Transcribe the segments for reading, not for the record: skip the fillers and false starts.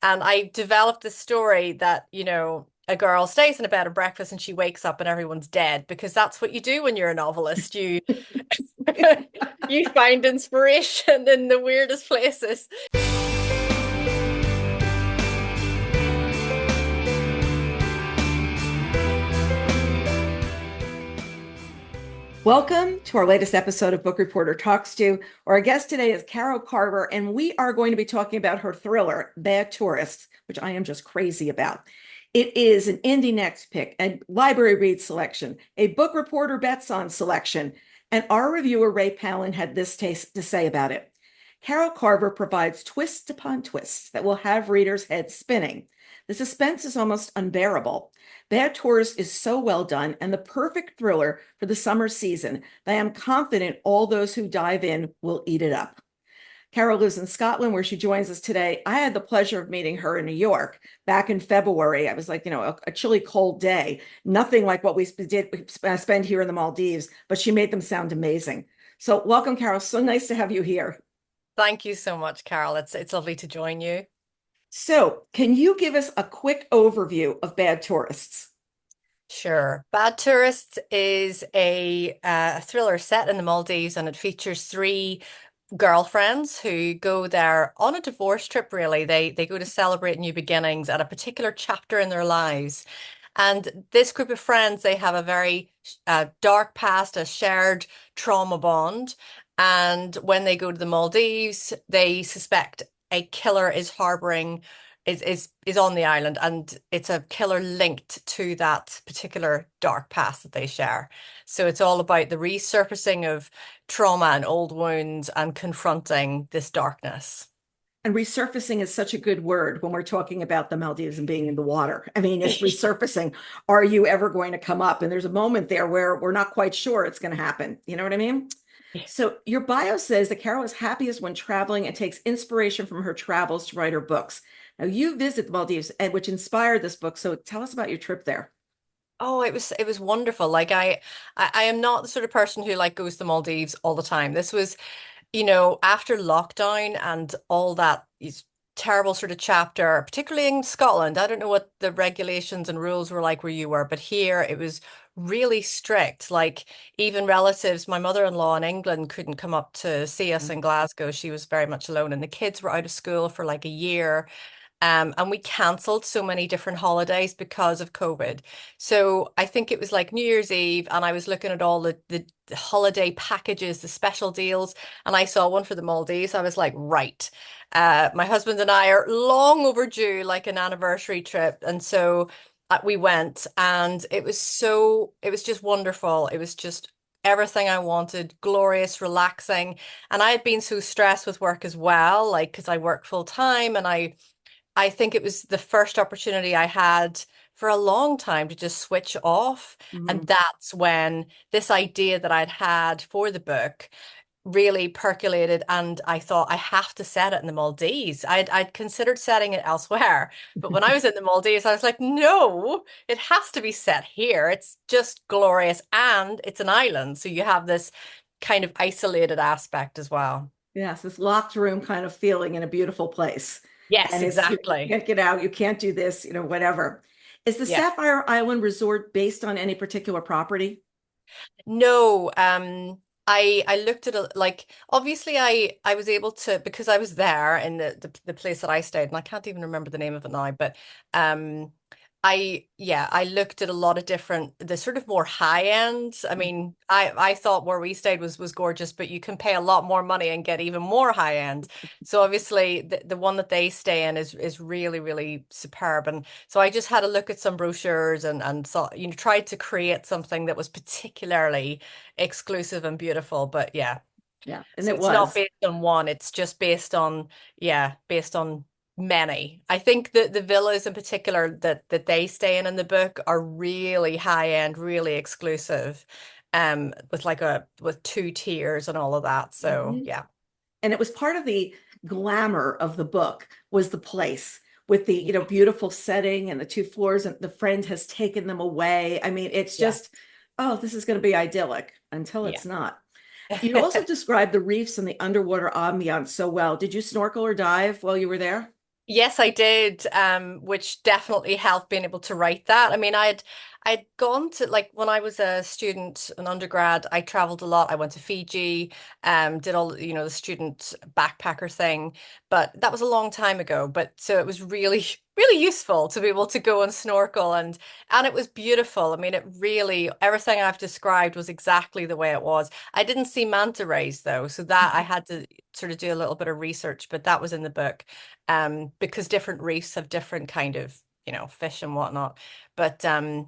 And I developed this story that, a girl stays in a bed and breakfast and she wakes up and everyone's dead because that's what you do when you're a novelist. You you find inspiration in the weirdest places. Welcome to our latest episode of Book Reporter Talks To. Our guest today is Caro Carver, and we are going to be talking about her thriller, Bad Tourists, which I am just crazy about. It is an Indie Next pick, a library read selection, a Book Reporter Bets On selection, and our reviewer, Ray Palin, had this to say about it. Caro Carver provides twist upon twists that will have readers' heads spinning. The suspense is almost unbearable. Bad Tourist is so well done and the perfect thriller for the summer season that I am confident all those who dive in will eat it up. Carol lives in Scotland, where she joins us today. I had the pleasure of meeting her in New York back in February. I was like, a chilly, cold day, nothing like what we did spend here in the Maldives, but she made them sound amazing. So welcome, Carol. So nice to have you here. Thank you so much, Carol. It's lovely to join you. So, can you give us a quick overview of Bad Tourists? Sure. Bad Tourists is a thriller set in the Maldives, and it features three girlfriends who go there on a divorce trip, really. They go to celebrate new beginnings at a particular chapter in their lives. And this group of friends, they have a very dark past, a shared trauma bond. And when they go to the Maldives, they suspect a killer is harboring is on the island, and it's a killer linked to that particular dark past that they share. So it's all about the resurfacing of trauma and old wounds and confronting this darkness. And resurfacing is such a good word when we're talking about the Maldives and being in the water. I mean, it's resurfacing. Are you ever going to come up? And there's a moment there where we're not quite sure it's going to happen. You know what I mean? So your bio says that Carol is happiest when traveling and takes inspiration from her travels to write her books. Now you visit the Maldives, which inspired this book. So tell us about your trip there. Oh, it was wonderful. Like I am not the sort of person who like goes to the Maldives all the time. This was, after lockdown and all that is terrible sort of chapter, particularly in Scotland. I don't know what the regulations and rules were like where you were, but here it was really strict. Like even relatives, my mother-in-law in England couldn't come up to see us in Glasgow. She was very much alone, and the kids were out of school for like a year. And we cancelled so many different holidays because of COVID. So I think it was like New Year's Eve, and I was looking at all the holiday packages, the special deals, and I saw one for the Maldives. I was like, right. My husband and I are long overdue, like an anniversary trip. And so we went, and it was just wonderful. It was just everything I wanted, glorious, relaxing. And I had been so stressed with work as well, like because I work full time, and I think it was the first opportunity I had for a long time to just switch off. And Mhm. that's when this idea that I'd had for the book really percolated. And I thought I have to set it in the Maldives. I'd considered setting it elsewhere. But when I was in the Maldives, I was like, no, it has to be set here. It's just glorious. And it's an island. So you have this kind of isolated aspect as well. Yes, this locked room kind of feeling in a beautiful place. Yes, And it's you exactly. can't get out, you can't do this, whatever. Is the Yeah. Sapphire Island Resort based on any particular property? No, I looked at it like obviously I was able to because I was there in the place that I stayed, and I can't even remember the name of it now, but um I looked at a lot of different the sort of more high end. I mean, I thought where we stayed was gorgeous, but you can pay a lot more money and get even more high end. So obviously the one that they stay in is really, really superb. And so I just had a look at some brochures and saw, tried to create something that was particularly exclusive and beautiful. But yeah, Yeah, and so it it's not was. based on one, it's just based on many. I think that the villas in particular that they stay in the book are really high end, really exclusive, with with two tiers and all of that. So Mhm. yeah. And it was part of the glamour of the book was the place with the, beautiful setting and the two floors, and the friend has taken them away. I mean, it's Yeah. just, oh, this is going to be idyllic until Yeah. it's not. You also described the reefs and the underwater ambiance so well. Did you snorkel or dive while you were there? Yes, I did, which definitely helped being able to write that. I mean, I'd gone to like when I was a student, an undergrad, I traveled a lot. I went to Fiji, did all, the student backpacker thing, but that was a long time ago. But so it was really, really useful to be able to go and snorkel and it was beautiful. I mean, it really everything I've described was exactly the way it was. I didn't see manta rays though, so that I had to sort of do a little bit of research, but that was in the book because different reefs have different kind of, fish and whatnot. But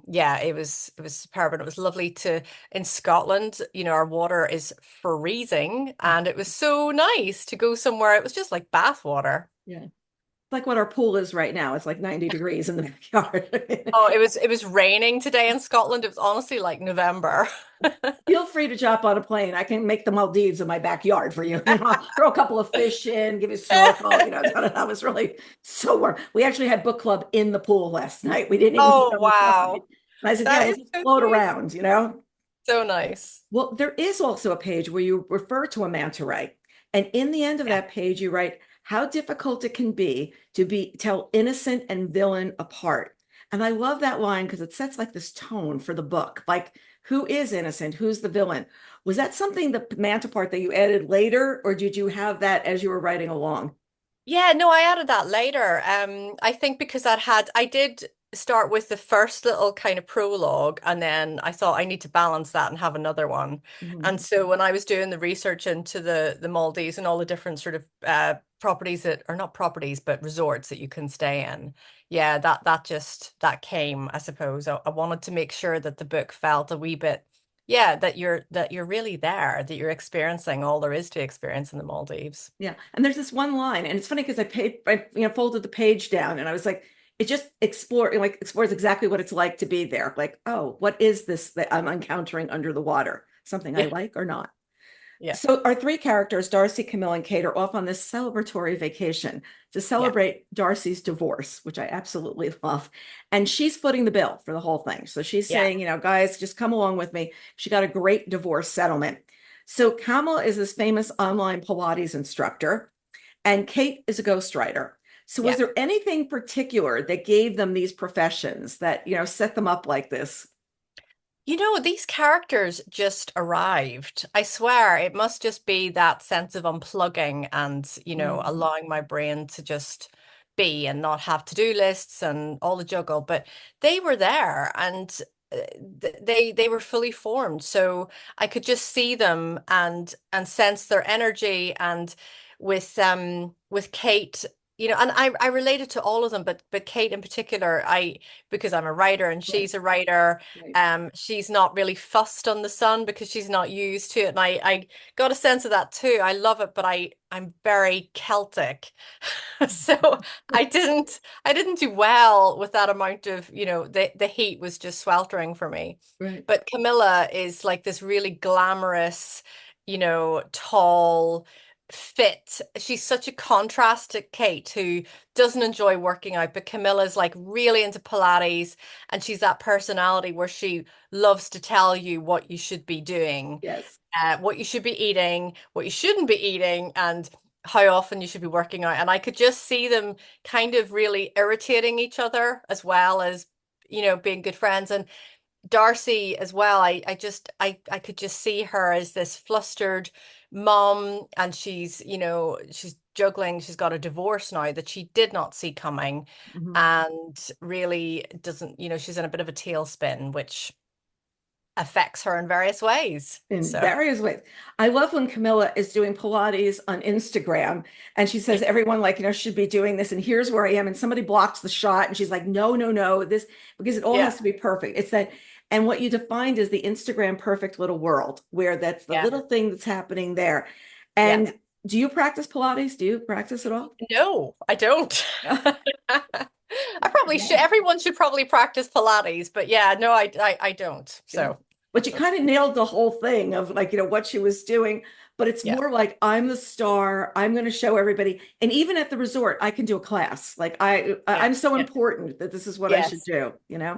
yeah, it was superb and it was lovely to in Scotland, our water is freezing and it was so nice to go somewhere. It was just like bath water. Yeah. Like what our pool is right now. It's like 90 degrees in the backyard. Oh, it was raining today in Scotland. It was honestly like November. Feel free to jump on a plane. I can make the Maldives in my backyard for you. I'll throw a couple of fish in, give you a snorkel. That was really so warm. We actually had book club in the pool last night. We didn't even Oh, get on the plane. wow. And I said, yeah, That we'll is just so float nice. around. So nice. Well, there is also a page where you refer to a manta ray. And in the end of Yeah. that page, you write how difficult it can be to tell innocent and villain apart. And I love that line because it sets like this tone for the book. Like, who is innocent? Who's the villain? Was that something, the manta part, that you added later, or did you have that as you were writing along? Yeah, no, I added that later. I think because I did start with the first little kind of prologue, and then I thought I need to balance that and have another one. Mhm. And so when I was doing the research into the Maldives and all the different sort of properties that are not properties, but resorts that you can stay in, yeah, that came, I suppose. I wanted to make sure that the book felt a wee bit, yeah, that you're really there, that you're experiencing all there is to experience in the Maldives. Yeah. And there's this one line, and it's funny because I folded the page down and I was like, it just explores exactly what it's like to be there. Like, oh, what is this that I'm encountering under the water? Something I Yeah, like or not? yeah. So our three characters, Darcy, Camille, and Kate, are off on this celebratory vacation to Yeah. celebrate Darcy's divorce, which I absolutely love. And she's footing the bill for the whole thing. So she's Yeah. saying, guys, just come along with me. She got a great divorce settlement. So Camille is this famous online Pilates instructor, and Kate is a ghostwriter. So was Yeah. there anything particular that gave them these professions that, set them up like this? These characters just arrived. I swear it must just be that sense of unplugging and, Mm, allowing my brain to just be and not have to-do lists and all the juggle. But they were there and they were fully formed. So I could just see them and sense their energy and with Kate, and I related to all of them, but Kate in particular, because I'm a writer and right, she's a writer. right. She's not really fussed on the sun because she's not used to it. And I got a sense of that too. I love it, but I'm very Celtic. So I didn't do well with that amount of, the heat was just sweltering for me. Right. But Camilla is like this really glamorous, tall, fit. She's such a contrast to Kate, who doesn't enjoy working out, but Camilla's like really into Pilates, and she's that personality where she loves to tell you what you should be doing, Yes. what you should be eating, what you shouldn't be eating, and how often you should be working out. And I could just see them kind of really irritating each other as well as, being good friends. And Darcy as well, I could just see her as this flustered mom, and she's juggling, she's got a divorce now that she did not see coming, Mhm. and really doesn't, she's in a bit of a tailspin, which affects her in various ways. In So various ways. I love when Camilla is doing Pilates on Instagram and she yeah, says everyone like, should be doing this and here's where I am and somebody blocks the shot and she's like, no, no, no, this because it all yeah, has to be perfect. It's that and what you defined is the Instagram perfect little world where that's the yeah, little thing that's happening there. yeah. And do you practice Pilates? Do you practice at all? No, I don't. I probably should. Yeah. Everyone should probably practice Pilates, but yeah, no, I don't. Yeah. So But you kind of nailed the whole thing of like, what she was doing. But it's yeah, more like I'm the star. I'm going to show everybody. And even at the resort, I can do a class. Like yeah, I'm so yeah, important that this is what I should yes, do. yeah,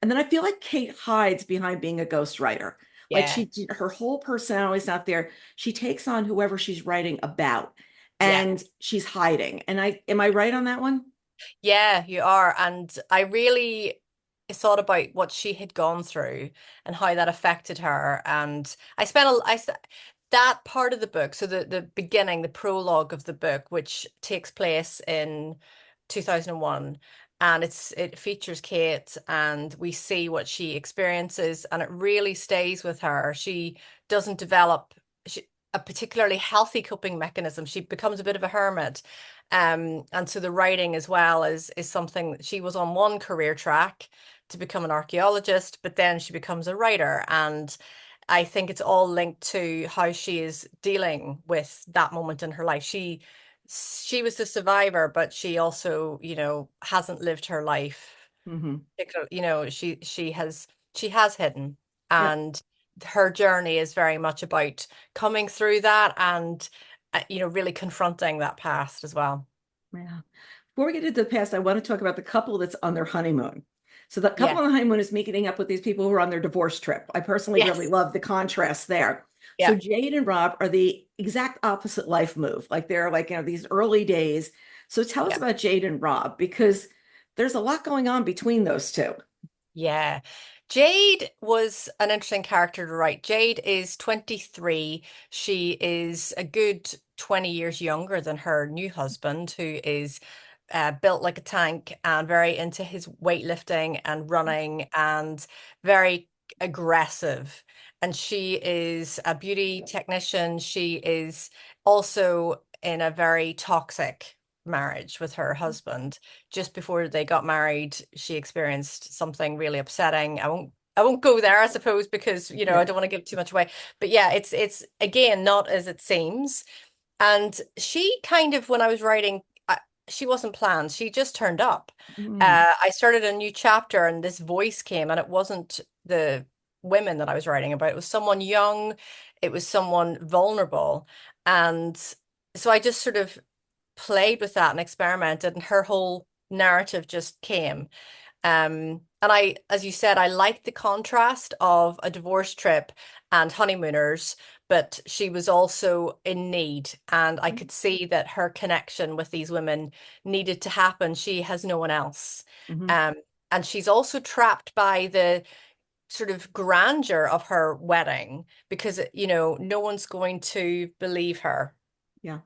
And then I feel like Kate hides behind being a ghostwriter. Like yeah, her whole personality is not there. She takes on whoever she's writing about. Yeah. and she's hiding. And I am I right on that one? Yeah, you are. And I really thought about what she had gone through and how that affected her. And that part of the book, so the beginning, the prologue of the book, which takes place in 2001, and it features Kate, and we see what she experiences, and it really stays with her. She doesn't develop a particularly healthy coping mechanism. She becomes a bit of a hermit. And so the writing as well is something that she was on one career track to become an archaeologist, but then she becomes a writer. And I think it's all linked to how she is dealing with that moment in her life. She was the survivor, but she also, hasn't lived her life. Hmm. She has hidden, Yeah. and her journey is very much about coming through that and really confronting that past as well. Yeah. Before we get into the past, I want to talk about the couple that's on their honeymoon. So the couple Yeah. on the honeymoon is meeting up with these people who are on their divorce trip. I personally really Yes. love the contrast there. So Yeah. Jade and Rob are the exact opposite life move. Like they're like, these early days. So tell us Yeah. about Jade and Rob because there's a lot going on between those two. Yeah. Jade was an interesting character to write. Jade is 23. She is a good 20 years younger than her new husband, who is built like a tank and very into his weightlifting and running and very aggressive. And she is a beauty technician. She is also in a very toxic marriage with her husband. Just before they got married, she experienced something really upsetting. I won't go there, I suppose, because I Yeah. don't want to give too much away. But yeah, it's again not as it seems. And she kind of, when I was writing, she wasn't planned. She just turned up. Mm, I started a new chapter, and this voice came, and it wasn't the women that I was writing about. It was someone young. It was someone vulnerable, and so I just sort of played with that and experimented, and her whole narrative just came. And as you said, I liked the contrast of a divorce trip and honeymooners, but she was also in need. And I could see that her connection with these women needed to happen. She has no one else. mhm. Um, and she's also trapped by the sort of grandeur of her wedding because, no one's going to believe her Yeah.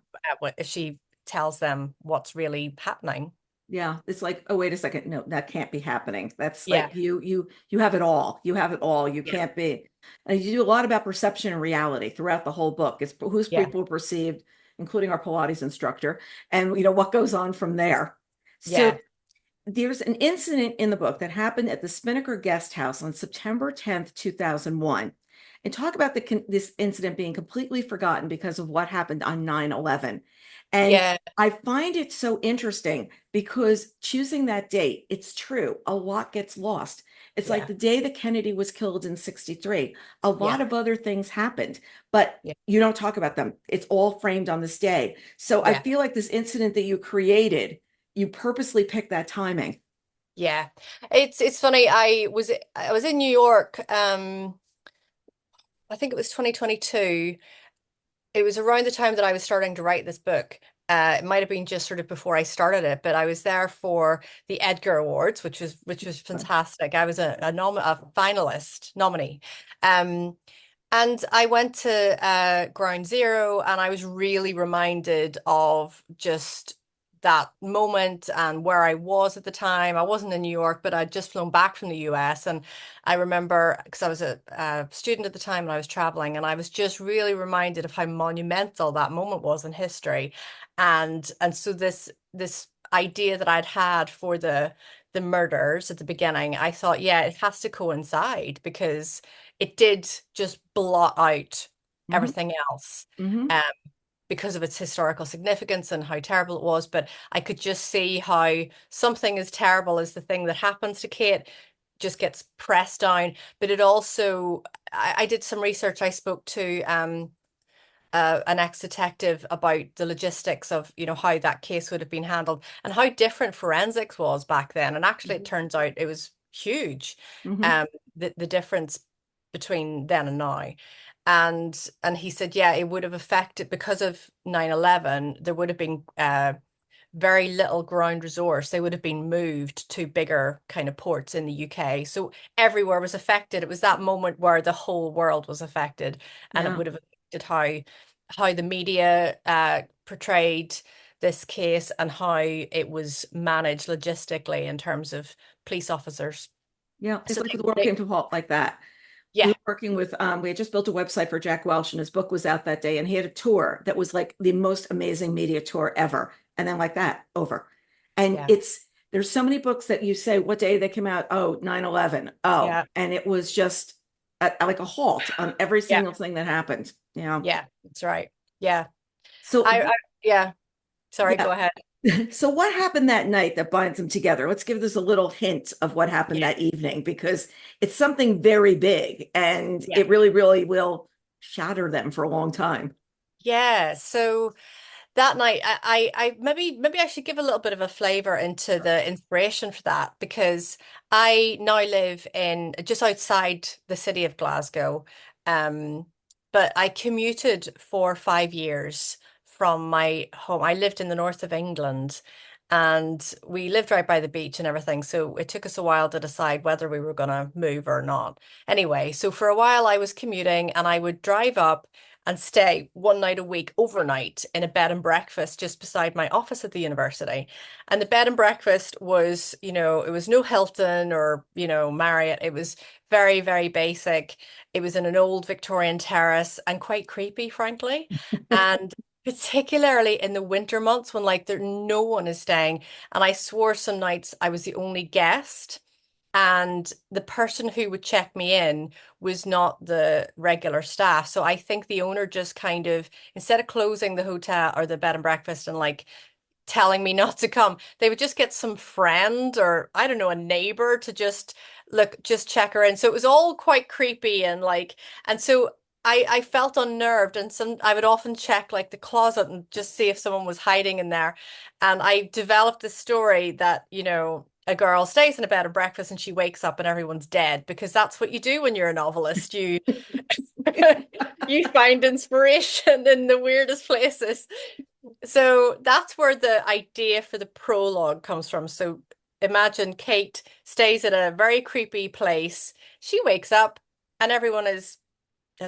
if she tells them what's really happening. Yeah, it's like, oh, wait a second. No, that can't be happening. That's Yeah, like you have it all. You have it all. You yeah, can't be. And you do a lot about perception and reality throughout the whole book. It's who's yeah, people perceived, including our Pilates instructor, and what goes on from there. So yeah, there's an incident in the book that happened at the Spinnaker Guest House on September 10th, 2001. And talk about this incident being completely forgotten because of what happened on 9/11. And yeah, I find it so interesting because choosing that date, it's true, a lot gets lost. It's like yeah, the day that Kennedy was killed in 63, a lot yeah, of other things happened, but yeah, you don't talk about them. It's all framed on this day. So I yeah, feel like this incident that you created, you purposely picked that timing. yeah. It's funny. I was in New York. I think it was 2022. It was around the time that I was starting to write this book. It might have been just sort of before I started it, but I was there for the Edgar Awards, which was fantastic. I was a finalist nominee. Um, And I went to Ground Zero, and I was really reminded of just that moment and where I was at the time. I wasn't in New York, but I'd just flown back from the US. And I remember because I was a student at the time and I was traveling, and I was just really reminded of how monumental that moment was in history. And so this idea that I'd had for the murders at the beginning, I thought, yeah, it has to coincide because it did just blot out Hmm. everything else Hmm. um, because of its historical significance and how terrible it was. But I could just see how something as terrible as the thing that happens to Kate just gets pressed down. But it also, I did some research. I spoke to an ex-detective about the logistics of, how that case would have been handled and how different forensics was back then. And actually, it turns out it was huge, Hmm. um, the difference between then and now. And he said, yeah, it would have affected because of 9/11. There would have been very little ground resource. They would have been moved to bigger kind of ports in the UK. So everywhere was affected. It was that moment where the whole world was affected, and it Yeah. would have affected how the media portrayed this case and how it was managed logistically in terms of police officers. Yeah. It's So like the world came to a halt like that. We yeah, were working with, we had just built a website for Jack Welch, and his book was out that day, and he had a tour that was like the most amazing media tour ever. And then like that, over. And yeah, there's so many books that you say, what day they came out? Oh, 9/11. Oh, yeah, and it was just like a halt on every yeah, single thing that happened. Yeah. yeah. That's right. Yeah. So, Yeah. Sorry, yeah. go ahead. So what happened that night that binds them together? Let's give this a little hint of what happened Yeah. that evening, because it's something very big and Yeah. it really, really will shatter them for a long time. Yeah. So that night, I maybe I should give a little bit of a flavor into the inspiration for that because I now live in just outside the city of Glasgow, um, but I commuted for 5 years from my home. I lived in the north of England, and we lived right by the beach and everything. So it took us a while to decide whether we were going to move or not. Anyway, so for a while I was commuting, and I would drive up and stay one night a week overnight in a bed and breakfast just beside my office at the university. And the bed and breakfast was, it was no Hilton or, Marriott. It was very, very basic. It was in an old Victorian terrace and quite creepy, frankly. And particularly in the winter months when no one is staying. And I swore some nights I was the only guest. And the person who would check me in was not the regular staff. So I think the owner just kind of, instead of closing the hotel or the bed and breakfast and telling me not to come, they would just get some friend or I don't know, a neighbor to just check her in. So it was all quite creepy and so I felt unnerved, and I would often check the closet and just see if someone was hiding in there. And I developed this story that, a girl stays in a bed and breakfast and she wakes up and everyone's dead, because that's what you do when you're a novelist. You you find inspiration in the weirdest places. So that's where the idea for the prologue comes from. So imagine Kate stays at a very creepy place. She wakes up and everyone has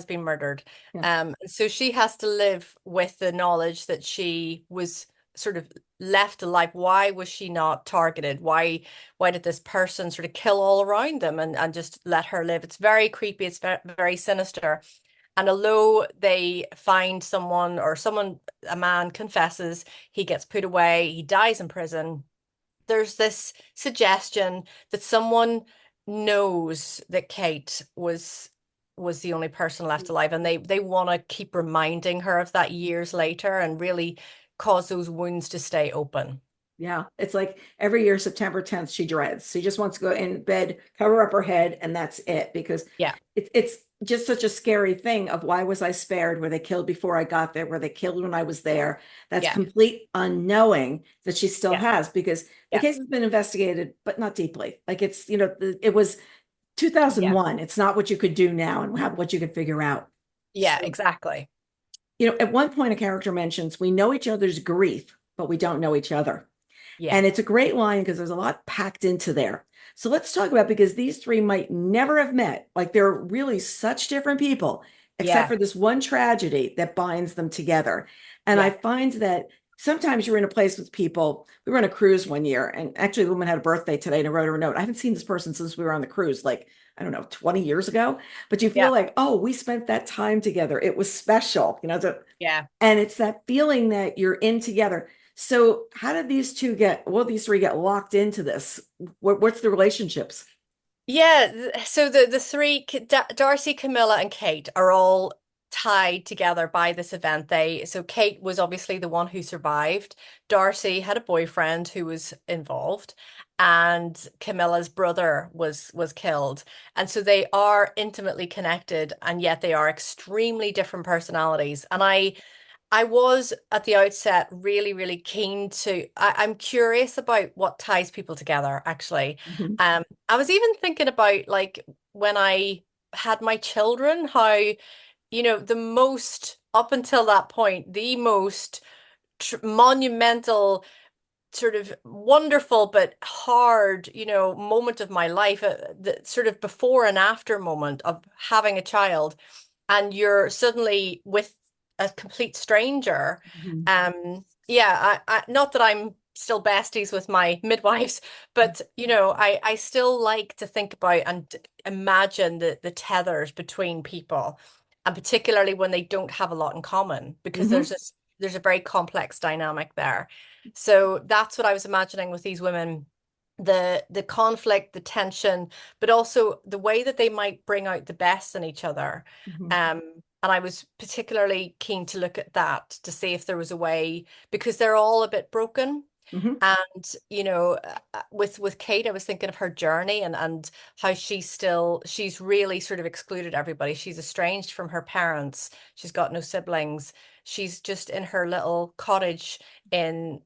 been murdered. Yeah. So she has to live with the knowledge that she was sort of left alive. Why was she not targeted? Why did this person sort of kill all around them and just let her live? It's very creepy. It's very, very sinister. And although they find a man confesses, he gets put away, he dies in prison, there's this suggestion that someone knows that Kate was the only person left alive, and they want to keep reminding her of that years later and really cause those wounds to stay open. Yeah, it's like every year, September 10th, she dreads. She just wants to go in bed, cover up her head, and that's it. Because Yeah, it's just such a scary thing of why was I spared? Were they killed before I got there? Were they killed when I was there? That's yeah, complete unknowing that she still yeah, has, because the yeah, case has been investigated, but not deeply. Like it was yeah, 2001. It's not what you could do now and what you could figure out. yeah, So, exactly. at one point, a character mentions, we know each other's grief, but we don't know each other. Yeah, And it's a great line because there's a lot packed into there. So let's talk about, because these three might never have met. Like they're really such different people, except yeah, for this one tragedy that binds them together. And I yeah, find that sometimes you're in a place with people. We were on a cruise one year, and actually, the woman had a birthday today and I wrote her a note. I haven't seen this person since we were on the cruise, like, I don't know, 20 years ago. But you feel yeah, like, oh, we spent that time together. It was special, yeah. and it's that feeling that you're in together. So how did these three get locked into this? What's the relationships? Yeah, so the three, Darcy, Camilla, and Kate, are all tied together by this event. So Kate was obviously the one who survived. Darcy had a boyfriend who was involved, and Camilla's brother was killed. And so they are intimately connected, and yet they are extremely different personalities. And I was at the outset really, really keen I'm curious about what ties people together, actually. Mhm. I was even thinking about when I had my children, how the most, up until that point, the most tr monumental, sort of wonderful but hard, moment of my life, the sort of before and after moment of having a child, and you're suddenly with a complete stranger. Mhm. Yeah, not that I'm still besties with my midwives, but I still like to think about and imagine the tethers between people, and particularly when they don't have a lot in common, because Mhm. there's a very complex dynamic there. So that's what I was imagining with these women, the conflict, the tension, but also the way that they might bring out the best in each other. Mhm. And I was particularly keen to look at that to see if there was a way, because they're all a bit broken. Mhm. And with Kate, I was thinking of her journey, and how she's really sort of excluded everybody. She's estranged from her parents. She's got no siblings. She's just in her little cottage in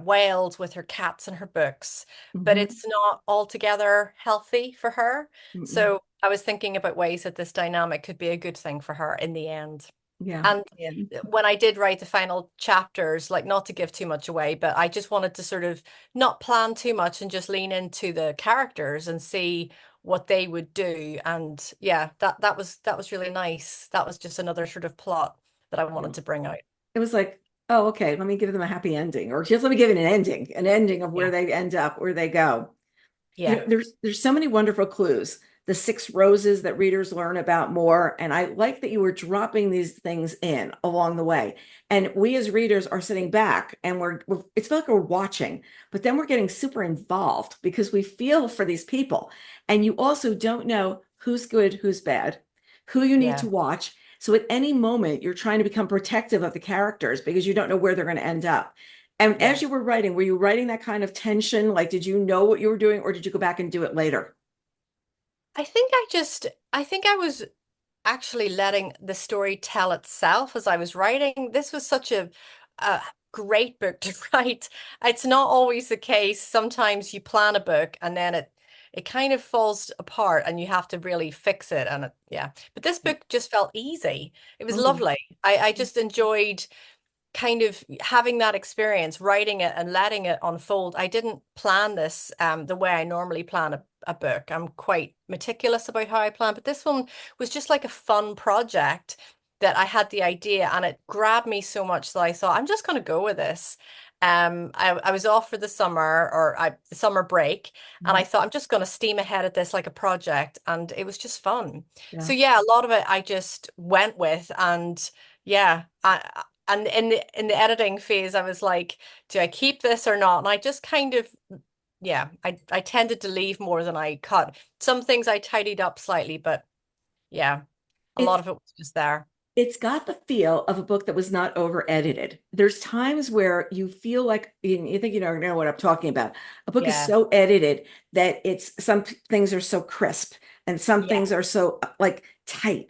Wales with her cats and her books. But Mhm. it's not altogether healthy for her. Mhm. So I was thinking about ways that this dynamic could be a good thing for her in the end. Yeah. And Yeah. when I did write the final chapters, like, not to give too much away, but I just wanted to sort of not plan too much and just lean into the characters and see what they would do. And yeah, that was really nice. That was just another sort of plot that I Yeah. wanted to bring out. It was like, oh, okay, let me give them a happy ending, or just let me give it an ending of where Yeah. they end up, where they go. Yeah. There's so many wonderful clues. The six roses that readers learn about more. And I like that you were dropping these things in along the way. And we as readers are sitting back and we're it's like we're watching, but then we're getting super involved because we feel for these people. And you also don't know who's good, who's bad, who you need to Yeah. watch. So at any moment, you're trying to become protective of the characters because you don't know where they're going to end up. And as Yeah. you were writing, were you writing that kind of tension? Like, did you know what you were doing, or did you go back and do it later? I think I was actually letting the story tell itself as I was writing. This was such a great book to write. It's not always the case. Sometimes you plan a book and then it kind of falls apart and you have to really fix it. And yeah, but this Yeah. book just felt easy. It was Okay. lovely. I just enjoyed kind of having that experience, writing it and letting it unfold. I didn't plan this the way I normally plan a book. I'm quite meticulous about how I plan, but this one was just like a fun project that I had the idea, and it grabbed me so much that I thought, I'm just going to go with this. I was off for the summer, the summer break, and Mhm. I thought I'm just going to steam ahead at this like a project, and it was just fun. So Yeah. yeah, a lot of it I just went with, and yeah, and in the editing phase, I was like, do I keep this or not? And I just kind of, yeah, I tended to leave more than I cut. Some things I tidied up slightly, but yeah, a lot It's of it was just there. it's got the feel of a book that was not over edited. There's times where you feel like you think you know what I'm talking about. A book is Yeah. so edited that it's some things are so crisp and some Yeah. things are so like tight.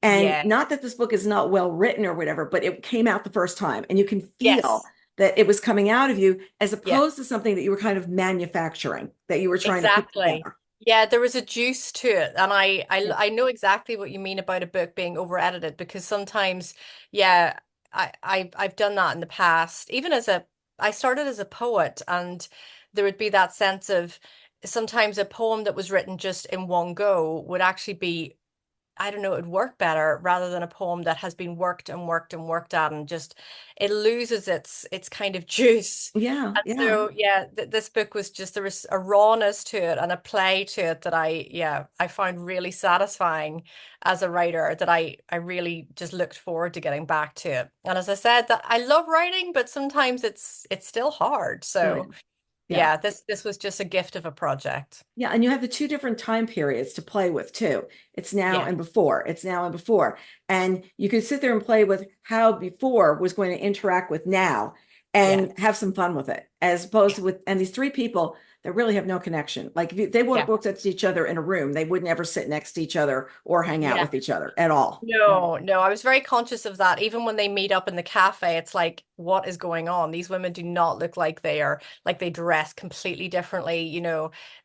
And Yeah. not that this book is not well written or whatever, but it came out the first time and you can feel Yes. that it was coming out of you as Yeah. opposed to something that you were kind of manufacturing, that you were trying to put Exactly. together. Yeah, there was a juice to it, and Yeah. I know exactly what you mean about a book being over edited, because sometimes, yeah, I've done that in the past. Even I started as a poet, and there would be that sense of sometimes a poem that was written just in one go would actually be, I don't know, it would work better rather than a poem that has been worked and worked and worked at, and just it loses its kind of juice. Yeah. And Yeah. so yeah, this book was just, there was a rawness to it and a play to it that I found really satisfying as a writer, that I really just looked forward to getting back to it. And as I said, that I love writing, but sometimes it's still hard. Oh, yeah. So Yeah. yeah, this was just a gift of a project. Yeah, and you have the two different time periods to play with too. It's now Yeah. and before. It's now and before. And you can sit there and play with how before was going to interact with now Yeah. and have some fun with it, as opposed to with, and these three people, that really have no connection. Like if they would have Yeah. looked at each other in a room, they would never sit next to each other or hang out Yeah. with each other at all. No, no, I was very conscious of that. Even when they meet up in the cafe, it's like, what is going on? These women do not look like they are, like they dress completely differently,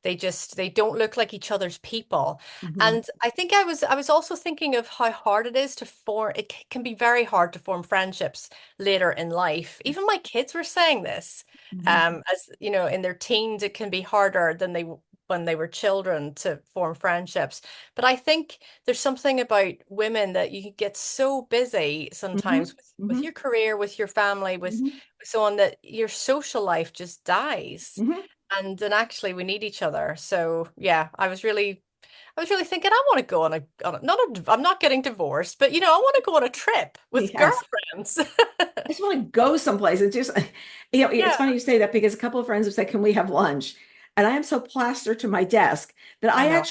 they don't look like each other's people. Mhm. And I think I was also thinking of how hard it is to form, can be very hard to form friendships later in life. Even my kids were saying this. Mhm. As you know, in their teens, it can be harder than they when they were children to form friendships. But I think there's something about women that you get so busy sometimes Mhm. with Mhm. your career, with your family, Mhm. with so on that your social life just dies. Mhm. And then actually we need each other. So yeah, I was really thinking I want to go I'm not getting divorced, but I want to go on a trip with Yes. girlfriends. I just want to go someplace and just, it's Yeah, funny you say that because a couple of friends have said, "Can we have lunch?" And I am so plastered to my desk that I know.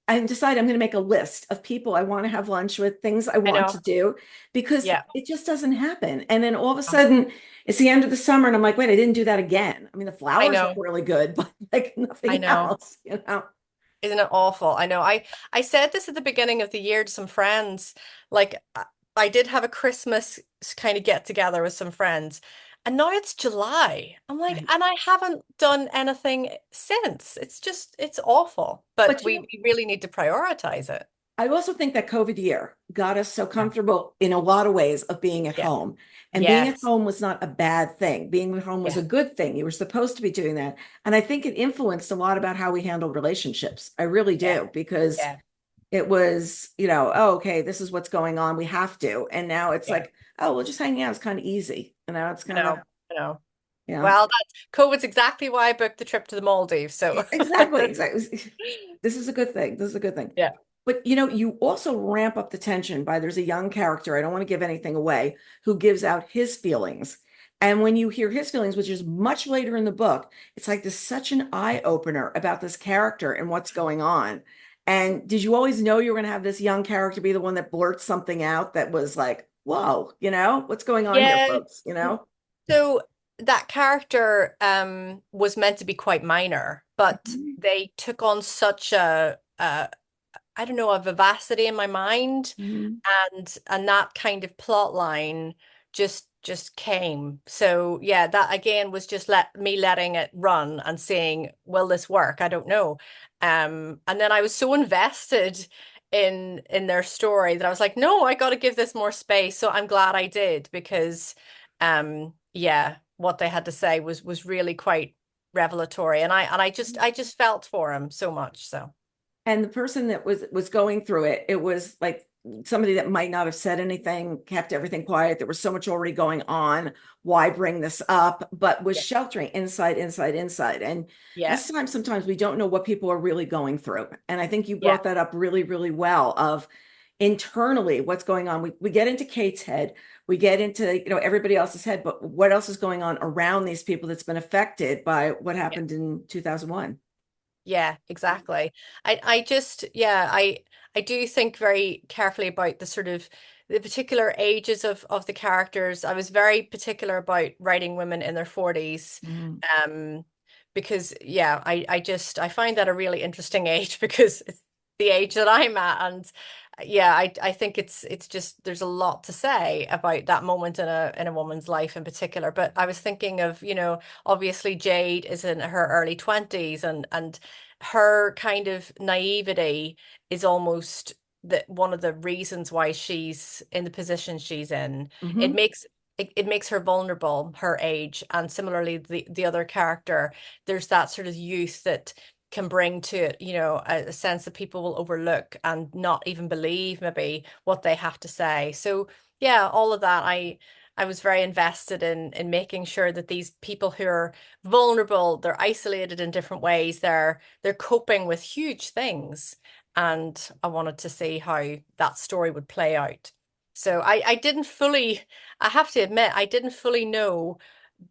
I decided I'm going to make a list of people I want to have lunch with, things I I want to know. do, because Yeah. it just doesn't happen. And then all of a sudden, it's the end of the summer, and I'm like, wait, I didn't do that again. I mean, the I flowers look know. really good, but like I nothing know. else. Isn't it awful? I know. I said this at the beginning of the year to some friends. Like I did have a Christmas kind of get together with some friends, and now it's July. I'm like, Right. and I haven't done anything since. It's awful. But But we really need to prioritize it. I also think that COVID year got us so Yeah. comfortable in a lot of ways of being at Yeah. home. And being at Yes. home was not a bad thing. Being at home was Yeah. a good thing. You were supposed to be doing that. And I think it influenced a lot about how we handled relationships. I really Yeah. do, because Yeah. it was, oh, okay, this is what's going on. We have to. And now it's Yeah. like, oh, well, just hanging out is kind of easy. And now it's I kind of, know. I know. yeah, Well, that's COVID's exactly why I booked the trip to the Maldives. So exactly, exactly. This is a good thing. This is a good thing. yeah. But you also ramp up the tension by there's a young character, I don't want to give anything away, who gives out his feelings. And when you hear his feelings, which is much later in the book, it's like there's such an eye opener about this character and what's going on. And did you always know you were going to have this young character be the one that blurts something out that was like, whoa, what's going on here, Yeah. folks? So that character was meant to be quite minor, but Mhm. they took on such a I don't know, a vivacity in my mind, Mhm. and that kind of plot line just came. So yeah, that again was just letting it run and seeing, will this work? I don't know. And then I was so invested in their story that I was like, no, I got to give this more space. So I'm glad I did because yeah, what they had to say was really quite revelatory. And I just felt for him so much. So And the person that was going through it, it was like somebody that might not have said anything, kept everything quiet. There was so much already going on. Why bring this up? But was yeah, sheltering inside, inside, inside. And yeah, that's times sometimes we don't know what people are really going through. And I think you yeah, brought that up really, really well of internally what's going on. We get into Kate's head, we get into everybody else's head, but what else is going on around these people that's been affected by what yeah. happened in 2001? Yeah, exactly. I just yeah, I do think very carefully about the particular ages of the characters. I was very particular about writing women in their 40s. Mhm. Um because yeah, I find that a really interesting age because it's the age that I'm at. And yeah, I think it's just there's a lot to say about that moment in a woman's life in particular. But I was thinking of, obviously Jade is in her early 20s, and her kind of naivety is almost one of the reasons why she's in the position she's in. It Mhm. makes it makes her vulnerable, her age, and similarly the other character, there's that sort of youth that can bring to it, a sense that people will overlook and not even believe maybe what they have to say. So yeah, all of that I was very invested in making sure that these people who are vulnerable, they're isolated in different ways, they're coping with huge things. And I wanted to see how that story would play out. So I didn't fully, I have to admit, I didn't fully know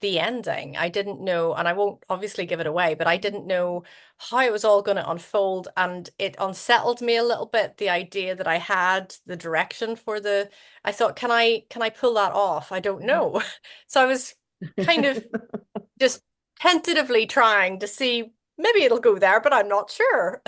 the ending. I didn't know, and I won't obviously give it away, but I didn't know how it was all going to unfold. And it unsettled me a little bit, the idea that I had the direction I thought, can I pull that off? I don't Mhm. know. So I was kind of just tentatively trying to see maybe it'll go there, but I'm not sure.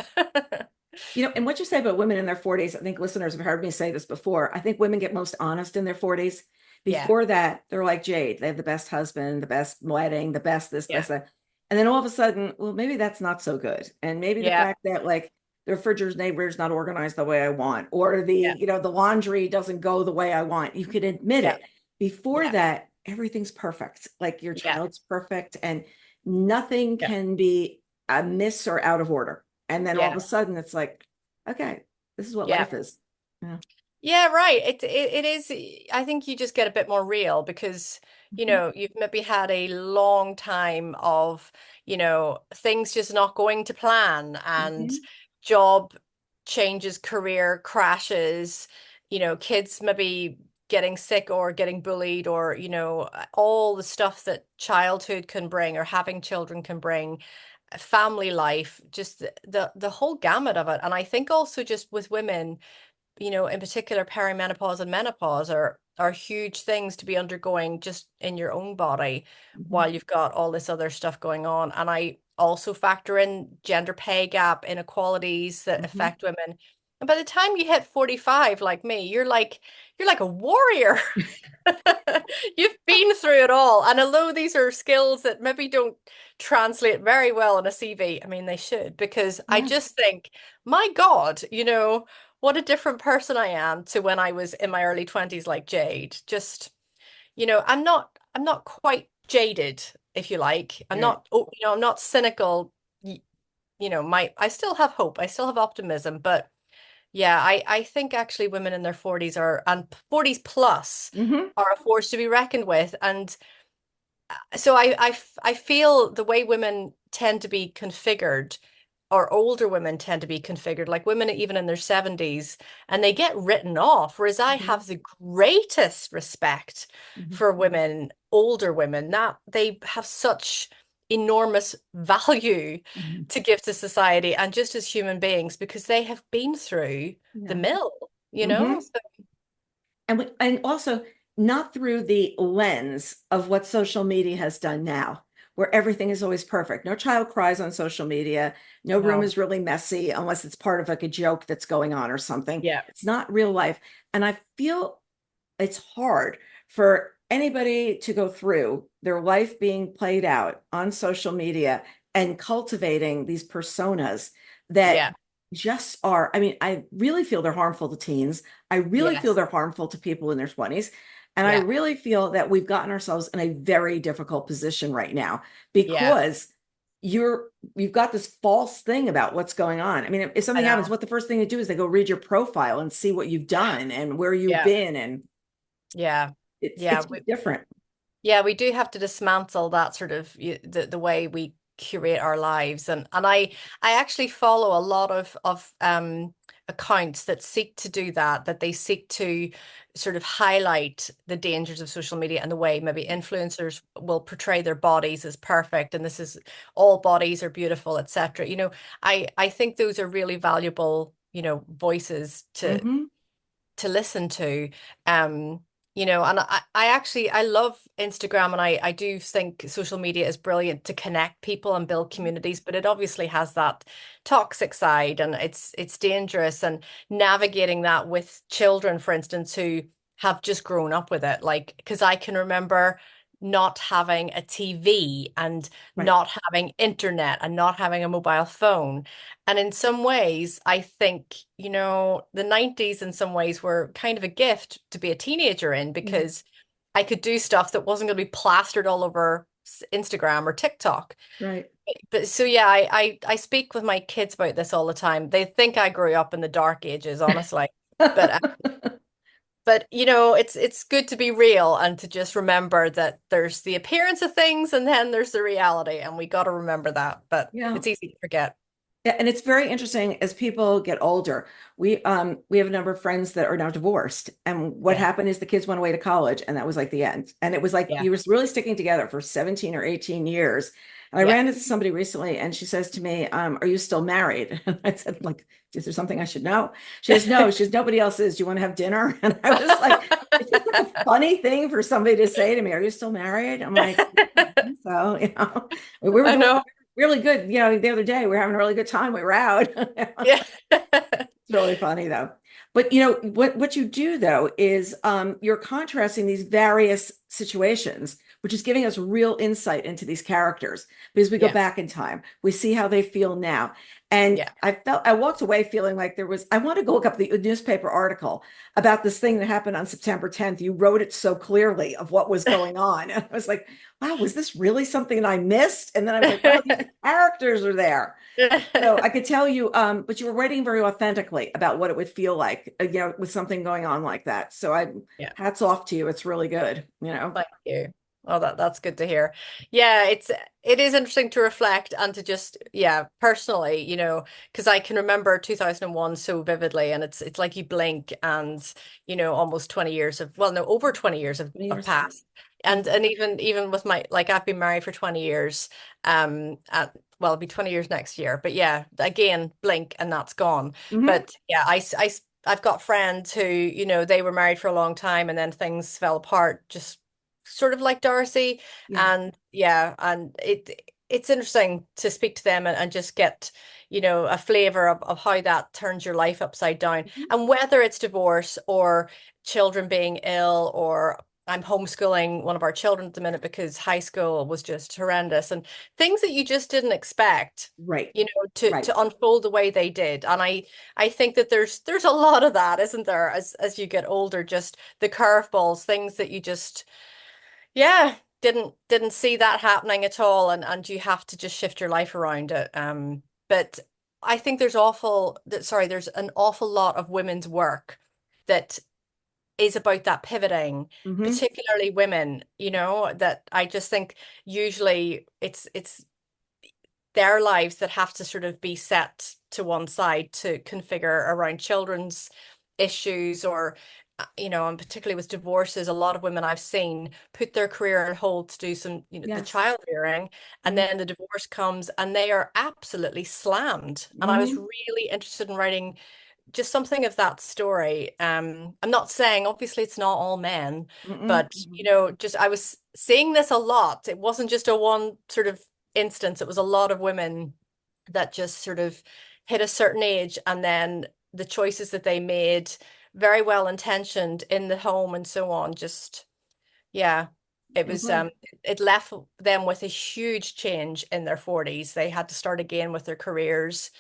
And what you say about women in their 40s, I think listeners have heard me say this before. I think women get most honest in their 40s. Yeah, Before that, they're like Jade. They have the best husband, the best wedding, the best this, yeah, best that. And then all of a sudden, well, maybe that's not so good. And maybe the yeah, fact that like the refrigerator's neighbor is not organized the way I want, or yeah, the laundry doesn't go the way I want. You can admit yeah, it. Before yeah, that, everything's perfect. Like your yeah, child's perfect and nothing yeah, can be amiss or out of order. And then all of yeah, a sudden it's like, okay, this is what yeah. life is. Yeah. Yeah, right. It is. I think you just get a bit more real because, Mhm. you've maybe had a long time of, things just not going to plan and Mhm. job changes, career crashes, kids maybe getting sick or getting bullied or, all the stuff that childhood can bring or having children can bring, family life, just the whole gamut of it. And I think also just with women, in particular, perimenopause and menopause are huge things to be undergoing just in your own body Mhm. while you've got all this other stuff going on. And I also factor in gender pay gap, inequalities that Mhm. affect women. And by the time you hit 45, like me, you're like a warrior. You've been through it all. And although these are skills that maybe don't translate very well in a CV, I mean, they should, because I Yeah. just think, my God, what a different person I am to when I was in my early 20s, like Jade. Just, I'm not quite jaded, if you like. I'm Right. not, I'm not cynical. I still have hope. I still have optimism, but yeah, I think actually women in their 40s and 40s plus Mhm. are a force to be reckoned with. And so I feel the way women tend to be configured, or older women tend to be configured, like women even in their 70s, and they get written off. Whereas I Mhm. have the greatest respect Mhm. for women, older women, that they have such enormous value Mhm. to give to society and just as human beings because they have been through the Yeah. mill, you know? Mhm. So, And also not through the lens of what social media has done now, where everything is always perfect. No child cries on social media. No room no. is really messy unless it's part of like a joke that's going on or something. Yeah. It's not real life. And I feel it's hard for anybody to go through their life being played out on social media and cultivating these personas that Yeah. just are, I mean, I really feel they're harmful to teens. I really feel Yes. they're harmful to people in their 20s. And I Yeah. really feel that we've gotten ourselves in a very difficult position right now Yeah. because you've got this false thing about what's going on. I mean, if I something happens, know. what the first thing they do is they go read your profile and see what you've done and where you've Yeah. been, and Yeah. it's Yeah. just different. Yeah, we do have to dismantle that sort of the way we curate our lives, and I actually follow a lot of accounts that seek to do that, that they seek to sort of highlight the dangers of social media and the way maybe influencers will portray their bodies as perfect and this is all bodies are beautiful, etc. I think those are really valuable, voices Hmm. to listen to. um and I actually I love Instagram, and I do think social media is brilliant to connect people and build communities, but it obviously has that toxic side, and it's dangerous, and navigating that with children, for instance, who have just grown up with it, like, because I can remember not having a TV and Right. not having internet and not having a mobile phone. And in some ways, I think, the 90s in some ways were kind of a gift to be a teenager in Yeah. because I could do stuff that wasn't going to be plastered all over Instagram or TikTok. Right. But so yeah, I speak with my kids about this all the time. They think I grew up in the dark ages, honestly. But it's good to be real and to just remember that there's the appearance of things and then there's the reality, and we got to remember that. But Yeah. it's easy to forget. Yeah, and it's very interesting as people get older. We have a number of friends that are now divorced, and what Yeah. happened is the kids went away to college, and that was like the end. And it was like Yeah. you were really sticking together for 17 or 18 years. And I Yeah. ran into somebody recently, and she says to me, "Are you still married?" And I said, "Like, is there something I should know?" She says, "No." She says, "Nobody else is. Do you want to have dinner?" And I was like, "It's just like a funny thing for somebody to say to me. Are you still married?" I'm like, "So, we were I doing know. really good. The other day we were having a really good time. We were out. Yeah. It's really funny though. But what you do though is you're contrasting these various situations, which is giving us real insight into these characters because we go Yeah. back in time. We see how they feel now. And Yeah. I walked away feeling like I want to go look up the newspaper article about this thing that happened on September 10th. You wrote it so clearly of what was going on. And I was like, wow, was this really something that I missed? And then I was like, wow, these characters are there. So I could tell you, but you were writing very authentically about what it would feel like, with something going on like that. So Yeah. hats off to you. It's really good. Thank you. Oh, that's good to hear. Yeah, it is interesting to reflect and to just, yeah, personally, because I can remember 2001 so vividly, and it's like you blink and almost 20 years of, well, no, over 20 years of Years. past. Yeah. And even with my, like, I've been married for 20 years, well, it'll be 20 years next year, but yeah, again, blink and that's gone. Hmm. But yeah, I've got friends who, they were married for a long time and then things fell apart, just sort of like Darcy. Yeah. And yeah, and it's interesting to speak to them and just get, a flavor of how that turns your life upside down. Mhm. And whether it's divorce or children being ill, or I'm homeschooling one of our children at the minute because high school was just horrendous, and things that you just didn't expect, Right. to Right. to unfold the way they did. And I think that there's a lot of that, isn't there, as you get older, just the curveballs, things that you just, yeah, didn't see that happening at all, and you have to just shift your life around it. But I think there's an awful lot of women's work that is about that pivoting, Hmm. particularly women, that I just think usually it's their lives that have to sort of be set to one side to configure around children's issues, or and particularly with divorces, a lot of women I've seen put their career on hold to do some, the Yes. child rearing, and Hmm. then the divorce comes and they are absolutely slammed. And I was Hmm. really interested in writing just something of that story. I'm not saying obviously it's not all men, but Hmm. just I was seeing this a lot. It wasn't just a one sort of instance. It was a lot of women that just sort of hit a certain age, and then the choices that they made, very well intentioned in the home and so on, just, yeah, it was Hmm. it left them with a huge change in their 40s. They had to start again with their careers,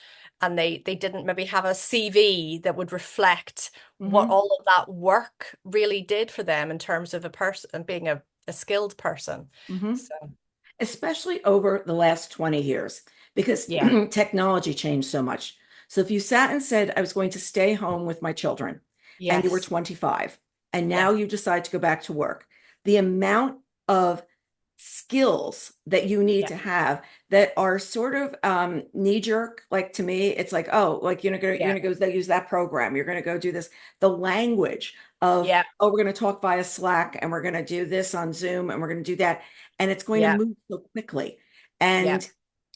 and they didn't maybe have a CV that would reflect what Hmm. all of that work really did for them in terms of a person being a skilled person. Hmm. So Especially over the last 20 years, because yeah, technology changed so much. So if you sat and said, I was going to stay home with my children, and you were yes, 25, and now yes, you decide to go back to work, the amount of skills that you need yeah, to have that are sort of knee jerk, like to me it's like, oh, like you're yeah, gonna go use that program, you're gonna go do this, the language of, yeah, oh, we're going to talk via Slack and we're going to do this on Zoom and we're going to do that, and it's going to yeah, move so quickly. yeah, And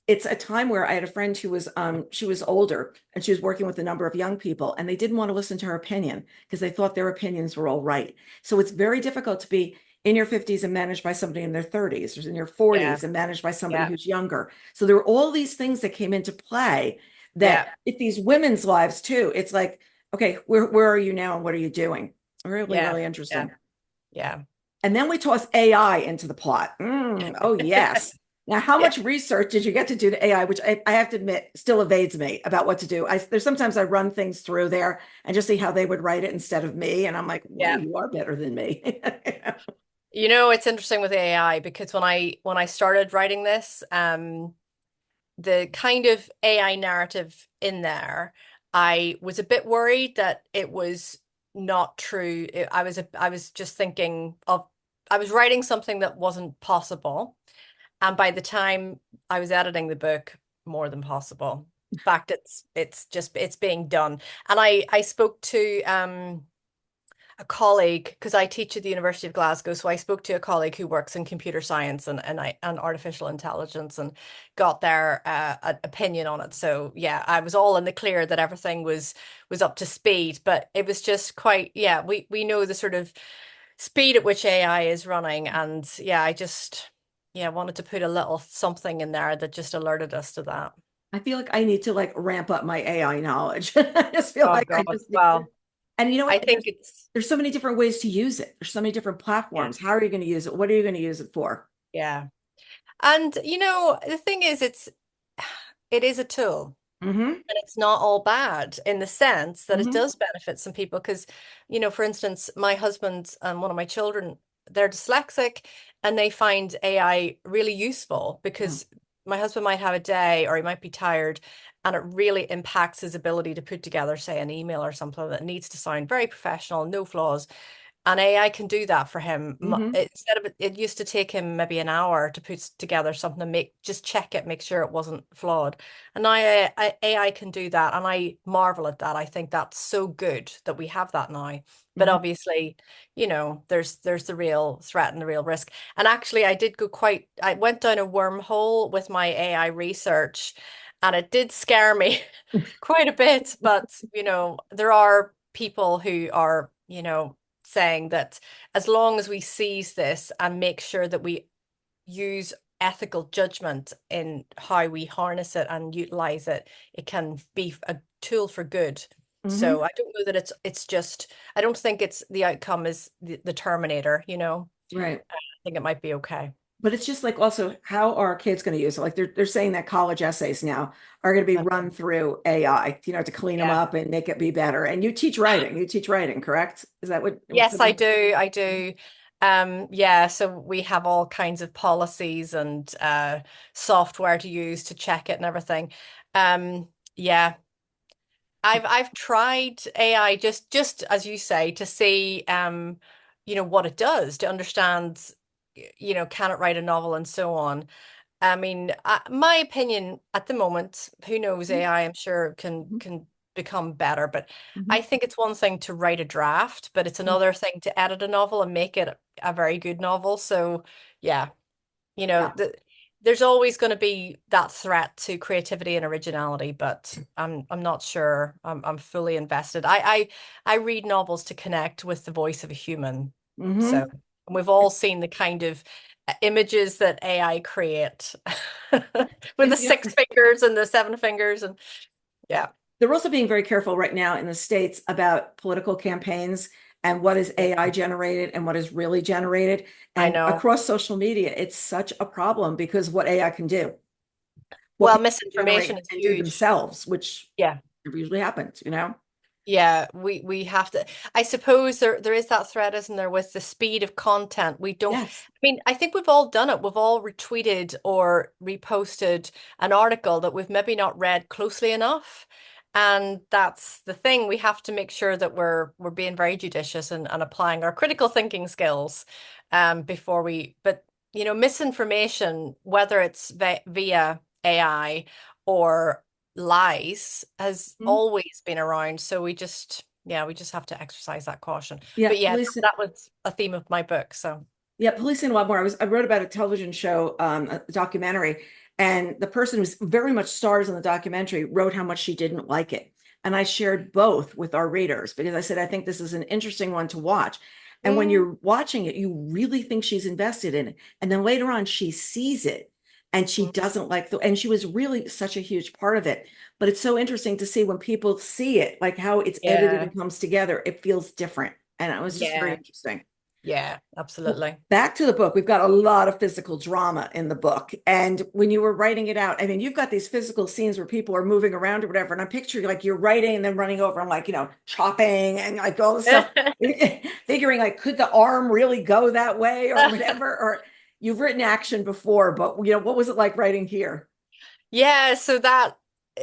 it's a time where I had a friend who was she was older and she was working with a number of young people, and they didn't want to listen to her opinion because they thought their opinions were all right. So it's very difficult to be in your 50s and managed by somebody in their 30s, or in your yeah, 40s and managed by somebody yeah, who's younger. So there were all these things that came into play that yeah, if these women's lives too, it's like, okay, where are you now and what are you doing? Really, yeah, really yeah, interesting. yeah. And then we toss AI into the plot. Oh, yes. Now, how Yeah, much research did you get to do to AI, which I have to admit still evades me about what to do? There's sometimes I run things through there and just see how they would write it instead of me. And I'm like, well, yeah. you are better than me. It's interesting with AI because when I started writing this, the kind of AI narrative in there, I was a bit worried that it was not true. I was just thinking of I was writing something that wasn't possible, and by the time I was editing the book, more than possible. In fact, it's being done. And I spoke to a colleague, because I teach at the University of Glasgow. So I spoke to a colleague who works in computer science and artificial intelligence, and got their opinion on it. So yeah, I was all in the clear that everything was up to speed, but it was just quite, yeah, we know the sort of speed at which AI is running. And yeah, I just, yeah, wanted to put a little something in there that just alerted us to that. I feel like I need to like ramp up my AI knowledge. I just feel Oh like I God. just need to. Well, And you know I what? think it's There's so many different ways to use it. There's so many different yeah, platforms. How are you going to use it? What are you going to use it for? yeah. And the thing is it is a tool. Hmm. And it's not all bad in the sense that it Hmm. does benefit some people. Because, for instance, my husband and one of my children, they're dyslexic and they find AI really useful Yeah. because my husband might have a day or he might be tired and it really impacts his ability to put together, say, an email or something that needs to sound very professional, no flaws. And AI can do that for him. Hmm. Instead of it used to take him maybe an hour to put together something and just check it, make sure it wasn't flawed. And now AI can do that, and I marvel at that. I think that's so good that we have that now. But Hmm. obviously, there's the real threat and the real risk. And actually, I went down a wormhole with my AI research, and it did scare me quite a bit. But there are people who are, saying that as long as we seize this and make sure that we use ethical judgment in how we harness it and utilize it, it can be a tool for good. Hmm. So I don't know that it's just I don't think it's the outcome is the Terminator. Right. I think it might be okay. But it's just like also how are kids going to use it? Like they're saying that college essays now are going to be run Okay. through AI, to clean them Yeah. up and make it be better. And you teach writing. You teach writing, correct? Is that what Yes, for I them? do. I do. Yeah, so we have all kinds of policies and software to use to check it and everything. Yeah, I've tried AI just as you say to see what it does to understand can it write a novel and so on. I mean, my opinion at the moment, who knows, AI, I'm sure can become better, but Mhm. I think it's one thing to write a draft, but it's Mhm. another thing to edit a novel and make it a very good novel. So, yeah, Yeah. there's always going to be that threat to creativity and originality, but I'm not sure I'm fully invested. I read novels to connect with the voice of a human. So, Hmm. and we've all seen the kind of images that AI create with the And six fingers and the seven fingers and yeah, they're also being very careful right now in the States about political campaigns and what is yeah, AI generated and what is really generated. I And know. across social media, it's such a problem because what AI can do, what Well, people generate misinformation is and do huge. themselves, which Yeah. never usually happens. Yeah, we have to. I suppose there is that threat, isn't there, with the speed of content. We don't. Yes. I mean, I think we've all done it. We've all retweeted or reposted an article that we've maybe not read closely enough, and that's the thing. We have to make sure that we're being very judicious and applying our critical thinking skills, before we. But misinformation, whether it's via AI or lies has Mhm. always been around. So we just have to exercise that caution. Yeah, But yeah, police. that was a theme of my book. So Yeah, policing a lot more. I wrote about a television show, a documentary, and the person who's very much stars in the documentary wrote how much she didn't like it. And I shared both with our readers because I said, I think this is an interesting one to watch. And when mm, you're watching it, you really think she's invested in it. And then later on, she sees it and she mm, doesn't like and she was really such a huge part of it. But it's so interesting to see when people see it, like how it's edited yeah, and comes together, it feels different. And it was just very yeah, interesting. yeah, Well, absolutely. back to the book. We've got a lot of physical drama in the book. And when you were writing it out, I mean, you've got these physical scenes where people are moving around or whatever. And I'm picturing like you're writing and then running over and like, chopping and like all this stuff, figuring like, could the arm really go that way or whatever? Or you've written action before, but what was it like writing here? Yeah, so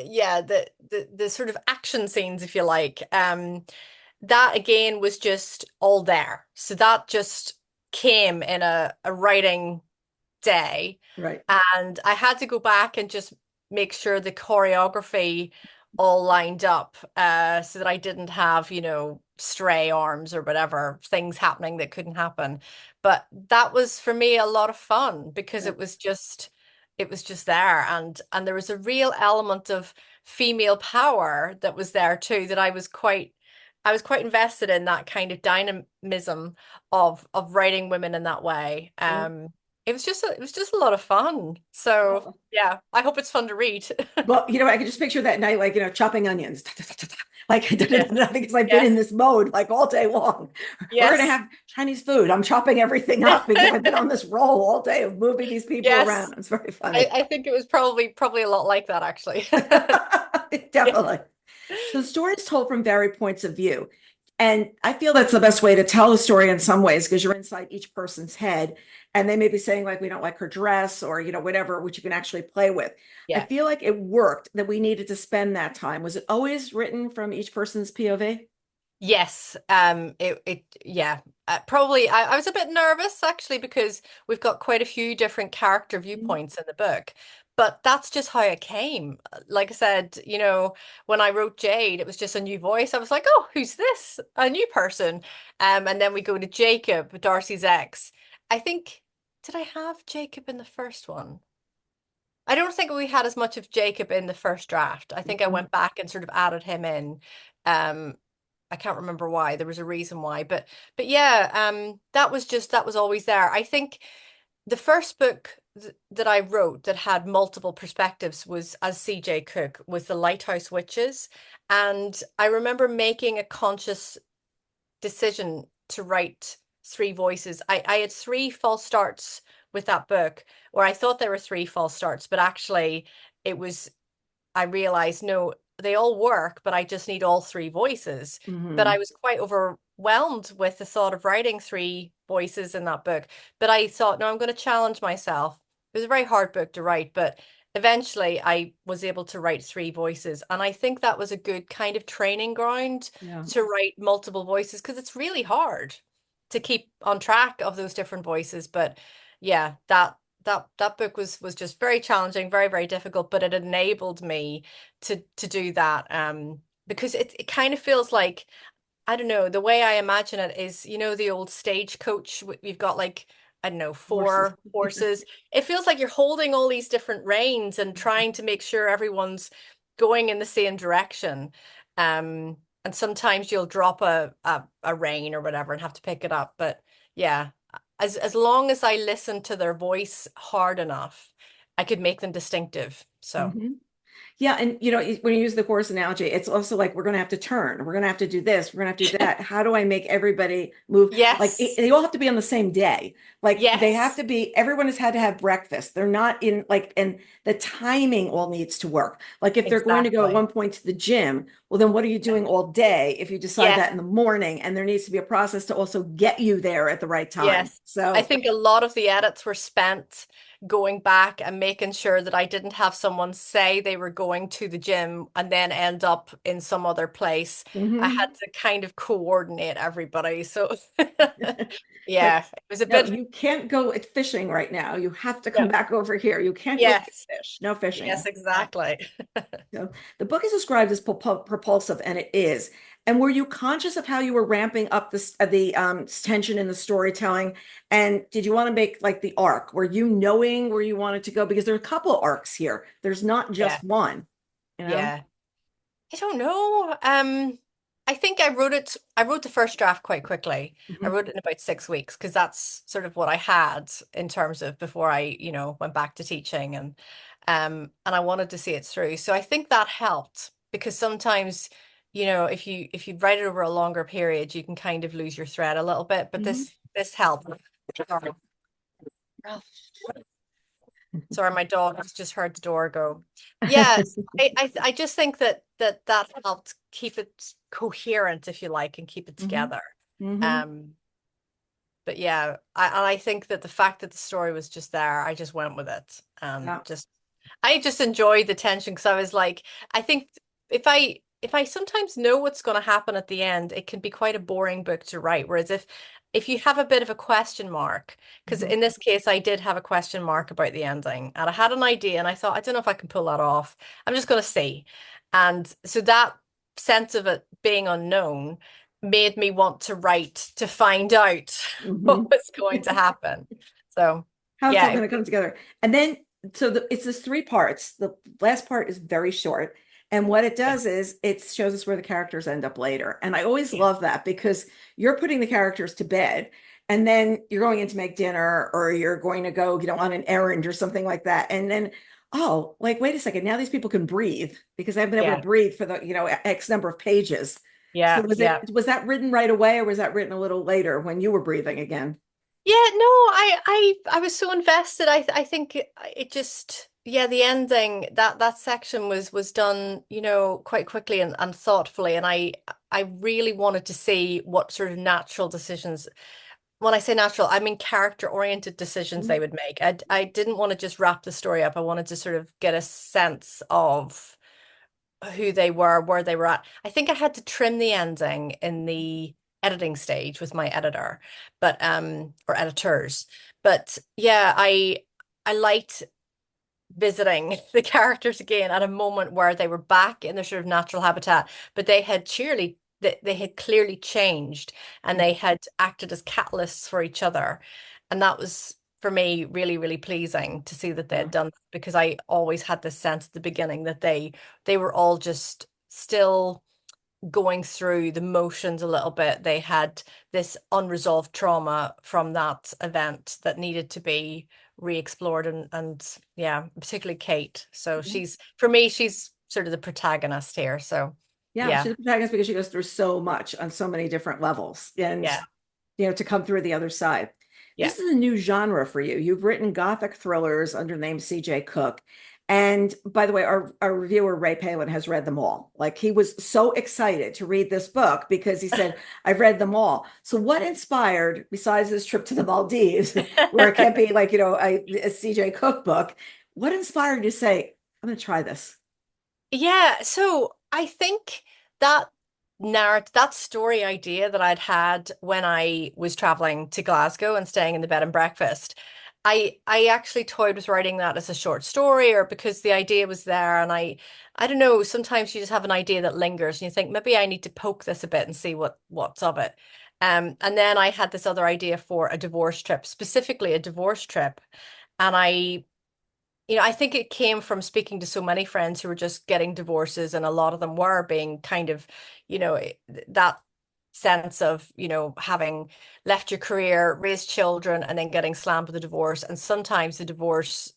yeah, the sort of action scenes, if you like, that again was just all there. So that just came in a writing day. Right. And I had to go back and just make sure the choreography all lined up, so that I didn't have, stray arms or whatever, things happening that couldn't happen. But that was for me a lot of fun because Right. it was just there, and there was a real element of female power that was there too that I was quite invested in that kind of dynamism of writing women in that way. Yeah. it was just a lot of fun. So yeah, I hope it's fun to read. Well, I can just picture that night, like, chopping onions, like, Yes, because I've been in yes, this mode like all day long. We're going to yes, have Chinese food. I'm chopping everything up because I've been on this roll all day of moving these people yes. around. It's very funny. I think it was probably a lot like that actually. Yeah. Definitely. So the story is told from varied points of view. And I feel that's the best way to tell a story in some ways because you're inside each person's head and they may be saying like we don't like her dress or whatever, which you can actually play with. I Yeah. feel like it worked that we needed to spend that time. Was it always written from each person's POV? Yes, yeah. Probably I was a bit nervous actually because we've got quite a few different character Mhm. viewpoints in the book. But that's just how it came. Like I said, when I wrote Jade, it was just a new voice. I was like, oh, who's this? A new person. And then we go to Jacob, Darcy's ex. I think, did I have Jacob in the first one? I don't think we had as much of Jacob in the first draft. I think I Mhm. went back and sort of added him in. Um, I can't remember why. There was a reason why, but yeah, that was always there. I think the first book that I wrote that had multiple perspectives was as CJ Cook was The Lighthouse Witches, and I remember making a conscious decision to write three voices. I had three false starts with that book, where I thought there were three false starts, but actually it was I realized no, they all work, but I just need all three voices. But I Mhm. was quite overwhelmed with the thought of writing three voices in that book. But I thought, no, I'm going to challenge myself. It was a very hard book to write, but eventually I was able to write three voices. And I think that was a good kind of training ground Yeah. to write multiple voices because it's really hard to keep on track of those different voices. But yeah, that book was just very challenging, very, very difficult, but it enabled me to do that. Because it kind of feels like I don't know, the way I imagine it is, the old stagecoach, you've got like, I don't know, Horses. four horses. It feels like you're holding all these different reins and trying to make sure everyone's going in the same direction. And sometimes you'll drop a rein or whatever and have to pick it up. But yeah, as long as I listen to their voice hard enough, I could make them distinctive. So Mhm. Yeah, and when you use the horse analogy, it's also like we're going to have to turn, we're going to have to do this, we're going to have to do that. How do I make everybody move? Like yes, they all have to be on the same day. Like they have yes, to be, everyone has had to have breakfast. They're not in like, and the timing all needs to work. Like if they're going to go at exactly. one point to the gym, well, then what are you doing all day if you decide Yes. that in the morning? And there needs to be a process to also get you there at the right time. Yes. I So, think a lot of the edits were spent going back and making sure that I didn't have someone say they were going to the gym and then end up in some other place. I had mhm. to kind of coordinate everybody. So Like, yeah, it was a no, bit, you can't go fishing right now. You have to come yeah, back over here. You can't go get yes, fish. No fishing. yes, exactly. So the book is described as propulsive, and it is. And were you conscious of how you were ramping up the tension in the storytelling? And did you want to make like the arc? Were you knowing where you wanted to go? Because there are a couple arcs here. There's not Yeah, just one, you know? yeah. I don't know. I think I wrote the first draft quite quickly. I Mhm. wrote it in about 6 weeks because that's sort of what I had in terms of before I, went back to teaching and I wanted to see it through. So I think that helped because sometimes, if you write it over a longer period, you can kind of lose your thread a little bit, but Mhm. this helped. Sorry. Sorry, my dog has just heard the door go. Yes, I just think that helped keep it coherent, if you like, and keep it Mhm. together. Mhm. Um, but yeah, I think that the fact that the story was just there, I just went with it and Yeah. I just enjoyed the tension because I was like, I think if I sometimes know what's going to happen at the end, it can be quite a boring book to write. Whereas if you have a bit of a question mark, because Mhm. in this case I did have a question mark about the ending, and I had an idea, and I thought I don't know if I can pull that off. I'm just going to see, and so that sense of it being unknown made me want to write to find out what Mhm. was going to happen. So How it's all yeah, going to come together. And then, so it's this three parts. The last part is very short. And what it yeah, does is it shows us where the characters end up later. And I always yeah, love that because you're putting the characters to bed and then you're going in to make dinner or you're going to go, on an errand or something like that. And then, oh, like, wait a second, now these people can breathe because I've been able to Yeah. breathe for the, X number of pages. So Yeah. Yeah. was that written right away or was that written a little later when you were breathing again? Yeah, no, I was so invested. I think it just yeah, the ending that section was done, quite quickly and thoughtfully, and I really wanted to see what sort of natural decisions. When I say natural, I mean character-oriented decisions they would make. I didn't want to just wrap the story up. I wanted to sort of get a sense of who they were, where they were at. I think I had to trim the ending in the editing stage with my editor, but or editors. But yeah, I liked visiting the characters again at a moment where they were back in their sort of natural habitat, but they had clearly changed and they had acted as catalysts for each other. And that was for me really, really pleasing to see that they Yeah. had done that because I always had this sense at the beginning that they were all just still going through the motions a little bit. They had this unresolved trauma from that event that needed to be re-explored and yeah, particularly Kate. So Yeah. she's for me, she's sort of the protagonist here. So Yeah, yeah, she's a protagonist because she goes through so much on so many different levels and, yeah, to come through the other side. yeah. This is a new genre for you. You've written Gothic thrillers under the name CJ Cook. And by the way, our reviewer, Ray Palin, has read them all. Like he was so excited to read this book because he said, I've read them all. So, what inspired, besides this trip to the Maldives, where it can't be like, a CJ Cook book, what inspired you to say, I'm going to try this? Yeah, so I think that that story idea that I'd had when I was traveling to Glasgow and staying in the bed and breakfast, I actually toyed with writing that as a short story or because the idea was there and I don't know, sometimes you just have an idea that lingers and you think maybe I need to poke this a bit and see what's of it. And then I had this other idea for a divorce trip, specifically a divorce trip. And I think it came from speaking to so many friends who were just getting divorces, and a lot of them were being kind of, that sense of, having left your career, raised children, and then getting slammed with a divorce. And sometimes the divorce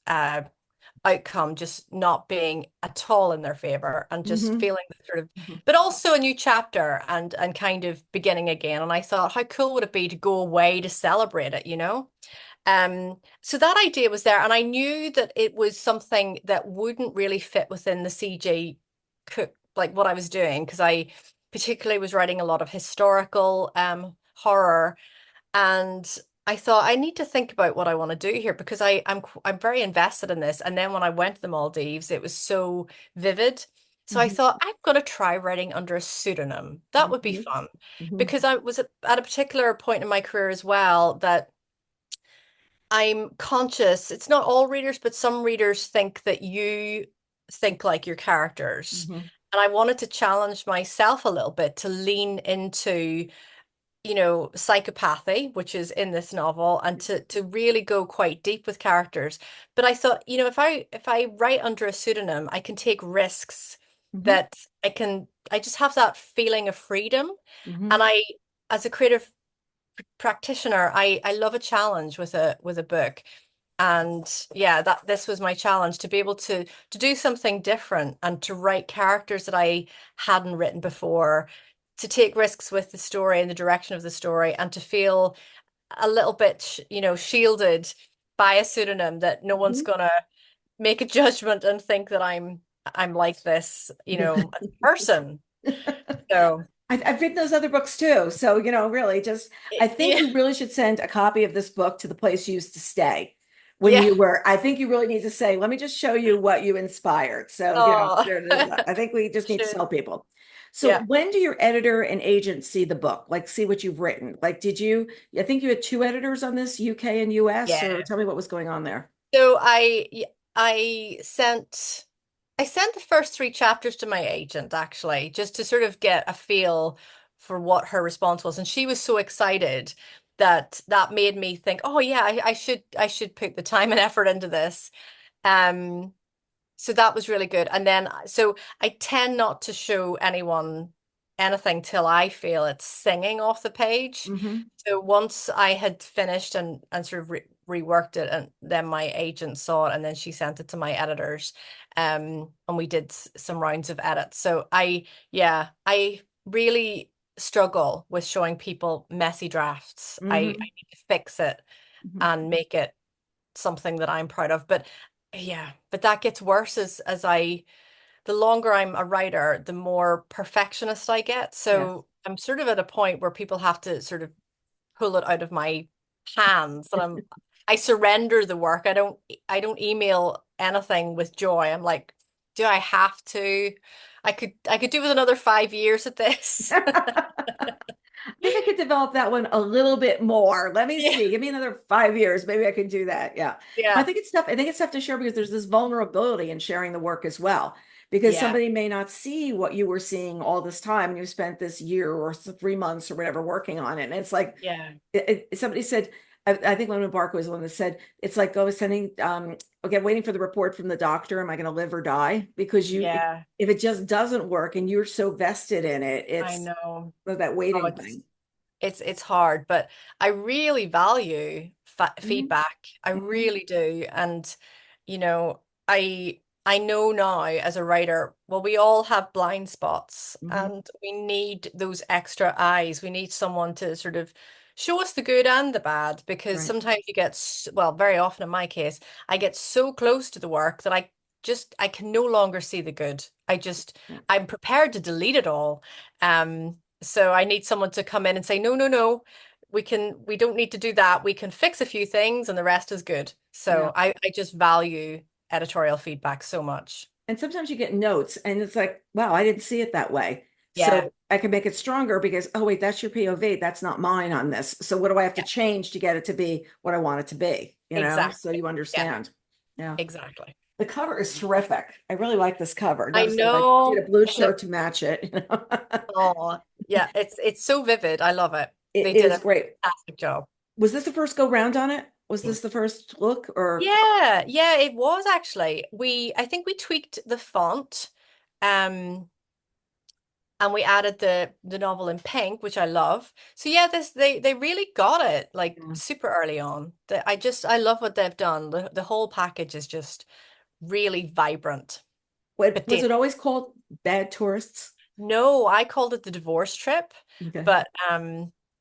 outcome just not being at all in their favor and just Hmm. feeling the sort of, but also a new chapter and kind of beginning again. And I thought, how cool would it be to go away to celebrate it, you know? So that idea was there, and I knew that it was something that wouldn't really fit within the CJ Cook, like what I was doing, because I particularly was writing a lot of historical horror, and I thought I need to think about what I want to do here because I'm very invested in this. And then when I went to the Maldives, it was so vivid. So I Hmm. thought I'm going to try writing under a pseudonym. That would be Hmm. fun Hmm. because I was at a particular point in my career as well that I'm conscious, it's not all readers, but some readers think that you think like your characters. Hmm. And I wanted to challenge myself a little bit to lean into, psychopathy, which is in this novel, and to really go quite deep with characters. But I thought, if I write under a pseudonym, I can take risks Hmm. that I just have that feeling of freedom. Hmm. And as a creative practitioner, I love a challenge with a book. And yeah, that this was my challenge to be able to do something different and to write characters that I hadn't written before, to take risks with the story and the direction of the story, and to feel a little bit, shielded by a pseudonym that no one's Hmm. gonna make a judgment and think that I'm like this, as a person. So I've written those other books too. So, really just, I think yeah, you really should send a copy of this book to the place you used to stay when yeah. you were. I think you really need to say, let me just show you what you inspired. So, Oh, I think we just need to should tell people. So, yeah, when do your editor and agent see the book? Like, see what you've written? Like, I think you had two editors on this, UK and US, or yeah. tell me what was going on there. So I sent the first three chapters to my agent actually, just to sort of get a feel for what her response was. And she was so excited that that made me think, oh yeah, I should put the time and effort into this. So that was really good. And then so I tend not to show anyone anything till I feel it's singing off the page. Hmm. So once I had finished and sort of reworked it, and then my agent saw it, and then she sent it to my editors, and we did some rounds of edits. So yeah, I really struggle with showing people messy drafts. I Hmm. need to fix it Hmm. and make it something that I'm proud of. But yeah, but that gets worse as the longer I'm a writer, the more perfectionist I get. Yes. So I'm sort of at a point where people have to sort of pull it out of my hands that I surrender the work. I don't email anything with joy. I'm like, do I have to? I could do with another 5 years at this. I think I could develop that one a little bit more. Let me Yeah. see. Give me another 5 years. Maybe I can do that. Yeah. I Yeah. think it's tough. I think it's tough to share because there's this vulnerability in sharing the work as well. Because Yeah. somebody may not see what you were seeing all this time, and you spent this year or 3 months or whatever working on it. And it's like Yeah. somebody said, I think Lena Barker was the one that said, it's like go sending, okay, waiting for the report from the doctor. Am I going to live or die? Because Yeah. if it just doesn't work and you're so vested in it, I it's know. that Oh, waiting it's thing. it's hard, but I really value fa Mhm. feedback. I Mhm. really do. And you know, I know now as a writer, well, we all have blind spots Mhm. and we need those extra eyes. We need someone to sort of show us the good and the bad because Right. sometimes you get, well, very often in my case, I get so close to the work that I can no longer see the good. Yeah. I'm prepared to delete it all. So I need someone to come in and say, no, no, no, we don't need to do that. We can fix a few things and the rest is good. Yeah. So I just value editorial feedback so much. And sometimes you get notes and it's like, wow, I didn't see it that way. Yeah, So I can make it stronger because, oh, wait, that's your POV. That's not mine on this. So what do I have to yeah, change to get it to be what I want it to be? So exactly. you Yeah, understand. Yeah. exactly. The cover is terrific. I really like this cover. I Notice that I did know. a blue Isn't it? shirt to match it. Oh, yeah, it's so vivid. I love it. It They did is a great. fantastic job. Was this the first go round on it? Was this the first look or Yeah, yeah, it was actually. I think we tweaked the font. Um, and we added the novel in pink, which I love. So yeah, this they really got it like yeah. super early on. I love what they've done. The whole package is just really vibrant. What But was Dana, it always called? Bad tourists? no, I called it the divorce trip, Okay. but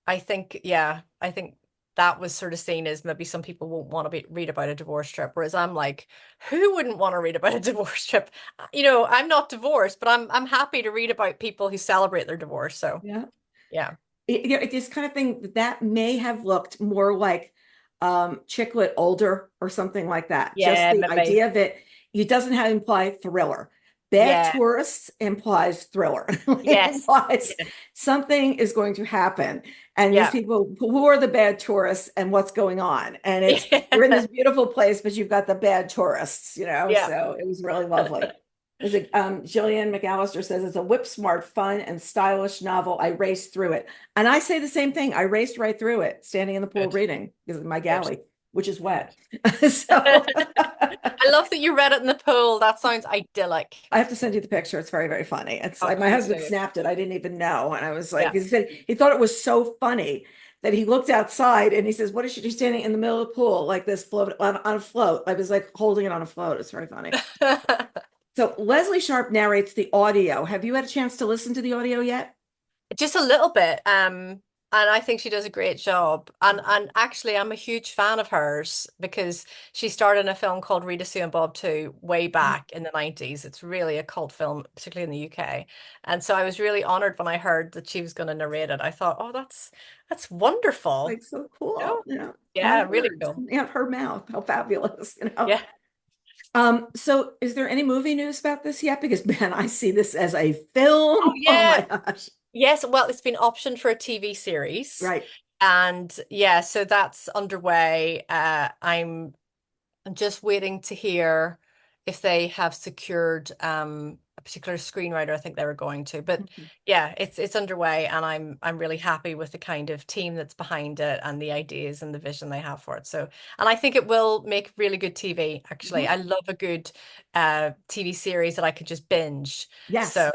I think that was sort of seen as maybe some people won't want to read about a divorce trip, whereas I'm like, who wouldn't want to read about a divorce trip? I'm not divorced, but I'm happy to read about people who celebrate their divorce. So Yeah. yeah. It this kind of thing that may have looked more like chick lit older or something like that. Just Yeah, the maybe. idea of it doesn't have imply thriller. Bad Yeah. tourists implies thriller. It Yes. implies Yeah. something is going to happen. And these Yeah. people, who are the bad tourists and what's going on? And it's you're in Yeah. this beautiful place, but you've got the bad tourists. Yeah. So it was really lovely. Is it Jillian McAllister says it's a whip smart, fun, and stylish novel. I raced through it. And I say the same thing. I raced right through it, standing in the pool Good. reading because of my Good. galley, which is Good. wet. So I love that you read it in the pool. That sounds idyllic. I have to send you the picture. It's very, very funny. It's Oh, like my please husband do. snapped it. I didn't even know. And I was like, Yeah. he said he thought it was so funny that he looked outside and he says, what is she standing in the middle of the pool like this float on a float? I was like holding it on a float. It's very funny. So Leslie Sharp narrates the audio. Have you had a chance to listen to the audio yet? Just a little bit. And I think she does a great job. And actually I'm a huge fan of hers because she starred in a film called Rita Sue and Bob 2 way back in the 90s. It's really a cult film, particularly in the UK. And so I was really honored when I heard that she was going to narrate it. I thought, oh, that's wonderful. Like so cool, No? my Yeah, really words cool. coming out of her mouth. How fabulous. Yeah. So is there any movie news about this yet? Because man, I see this as a film. Oh Oh my yeah. gosh. Yes, well, it's been optioned for a TV series. Right. And yeah, so that's underway. I'm just waiting to hear if they have secured a particular screenwriter. I think they were going to. But Mhm. yeah, it's underway and I'm really happy with the kind of team that's behind it and the ideas and the vision they have for it. So, and I think it will make really good TV, actually. Mhm. I love a good TV series that I could just binge. Yes. So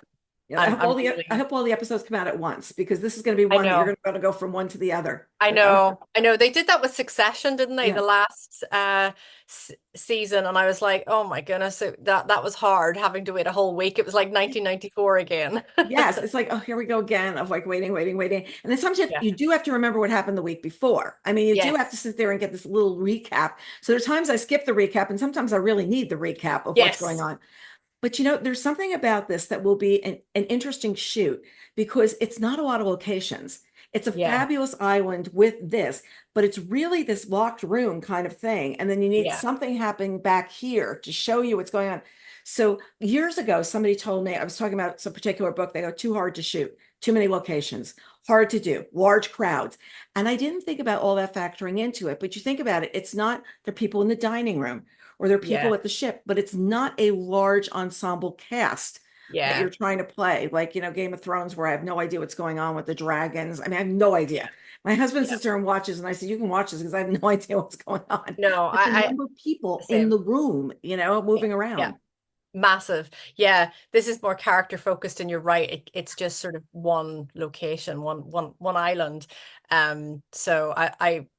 Yeah, I'm I really, hope all the episodes come out at once because this is going to be I one that you're know. going to go from one to the other. I know, I know. They did that with Succession, didn't they? Yeah. The last s season, and I was like, oh my goodness, that was hard having to wait a whole week. It was like 1994 again. Yes, it's like, oh, here we go again of like waiting, waiting, waiting. And then sometimes Yeah. you do have to remember what happened the week before. I mean, you do have to Yes. sit there and get this little recap. So there's times I skip the recap, and sometimes I really need the recap of what's going Yes. on. But there's something about this that will be an interesting shoot because it's not a lot of locations. It's a Yeah. fabulous island with this, but it's really this locked room kind of thing. And then you need Yeah. something happening back here to show you what's going on. So years ago, somebody told me, I was talking about some particular book, they go too hard to shoot, too many locations, hard to do, large crowds. And I didn't think about all that factoring into it. But you think about it, it's not the people in the dining room or there are people Yeah. at the ship, but it's not a large ensemble cast that Yeah. you're trying to play. Like, Game of Thrones, where I have no idea what's going on with the dragons. I mean, I have no idea. Yeah. My husband Yeah. sits there and watches, and I said, you can watch this because I have no idea what's going on. No, But the I number of the people in same. the room, Yeah. moving Yeah. around. Massive. Yeah. This is more character focused, and you're right. It's just sort of one location, one island. So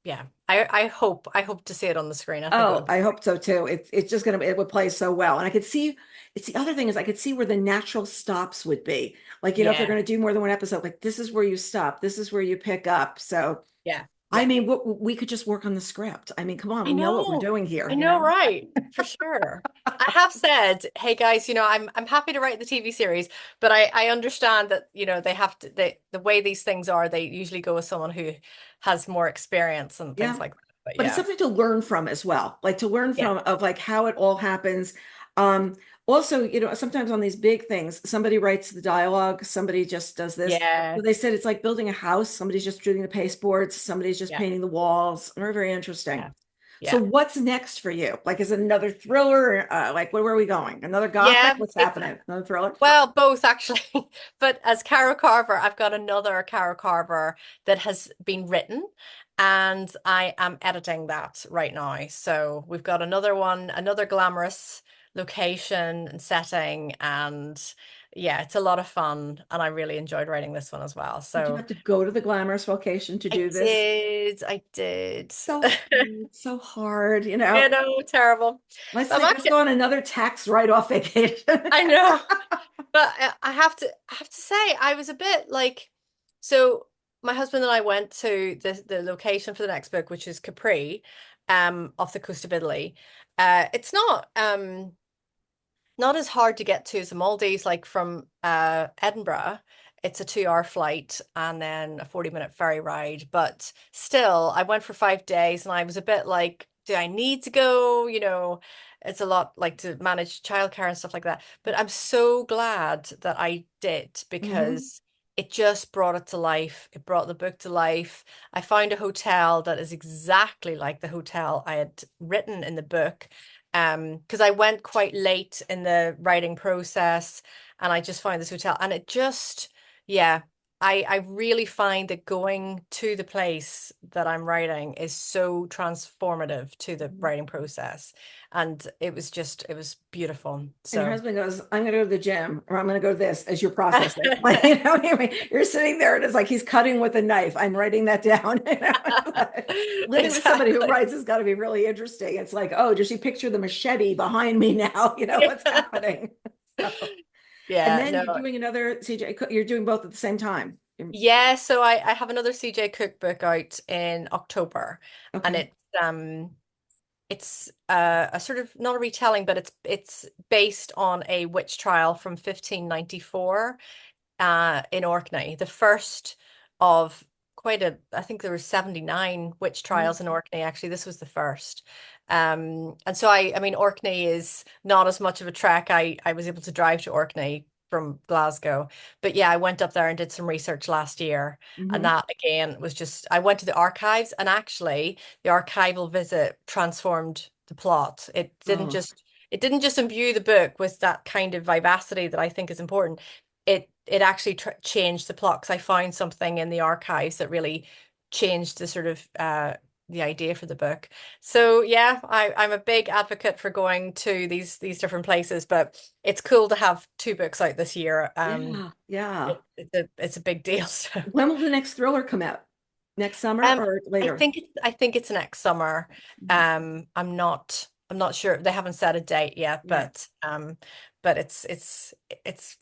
yeah. I hope to see it on the screen. I think it Oh, would be I great. hope so too. It's just gonna it would play so well. And I could see it's the other thing is I could see where the natural stops would be. Like, if they're Yeah. gonna do more than one episode, like this is where you stop, this is where you pick up. So Yeah. I Yeah. mean, we could just work on the script. I mean, come on, we know what we're doing I here, know, right? For sure. I have said, hey guys, I'm happy to write the TV series, but I understand that, they have to the way these things are, they usually go with someone who has more experience and things Yeah. like that. But But it's yeah. something to learn from as well, like to learn Yeah. from of like how it all happens. Um, Also, sometimes on these big things, somebody writes the dialogue, somebody just does this. Yeah. So they said it's like building a house. Somebody's just doing the pasteboards, somebody's just Yeah. painting the walls. Very, very interesting. Yeah. So Yeah. what's next for you? Like, is it another thriller? Like, where are we going? Another gothic? Yeah, What's it's happening? Another thriller? well, both actually. But as Caro Carver, I've got another Caro Carver that has been written, and I am editing that right now. So we've got another one, another glamorous location and setting, and yeah, it's a lot of fun, and I really enjoyed writing this one as well. Did you So have to go to the glamorous vocation to do this? I did. So hard, so hard, Terrible. But I'm Let's actually, go on another tax write-off vacation. I know. But I have to say, I was a bit like, so my husband and I went to the location for the next book, which is Capri, off the coast of Italy. It's not as hard to get to as the Maldives, like from Edinburgh. It's a 2 hour flight and then a 40-minute ferry ride. But still, I went for 5 days and I was a bit like, do I need to go? It's a lot like to manage childcare and stuff like that. But I'm so glad that I did Mhm. because it just brought it to life. It brought the book to life. I found a hotel that is exactly like the hotel I had written in the book, because I went quite late in the writing process and I just found this hotel and it just, yeah, I really find that going to the place that I'm writing is so transformative to the writing process. And it was beautiful. And your So husband goes, I'm going to go to the gym or I'm going to go to this as you're processing. Like, you're sitting there and it's like he's cutting with a knife. I'm writing that down. Living with somebody who Exactly. writes has got to be really interesting. It's like, oh, does she picture the machete behind me now? What's happening? So, and Yeah, then no. you're doing another CJ, you're doing both at the same time. Yeah, so I have another CJ cookbook out in October and Okay. it's a sort of not a retelling, but it's based on a witch trial from 1594 in Orkney, the first of I think there were 79 witch Mhm. trials in Orkney. Actually, this was the first. And so I mean, Orkney is not as much of a trek. I was able to drive to Orkney from Glasgow. But yeah, I went up there and did some research last year. And Mhm. that again was just, I went to the archives and actually the archival visit transformed the plot. Oh. It didn't just imbue the book with that kind of vivacity that I think is important. It actually changed the plot because I found something in the archives that really changed the sort of the idea for the book. So yeah, I'm a big advocate for going to these different places, but it's cool to have two books out this year. Yeah, yeah. It's a big deal. So When will the next thriller come out? Next summer or later? I think it's next summer. Mhm. I'm not sure. They haven't set a date yet, Yeah. but it's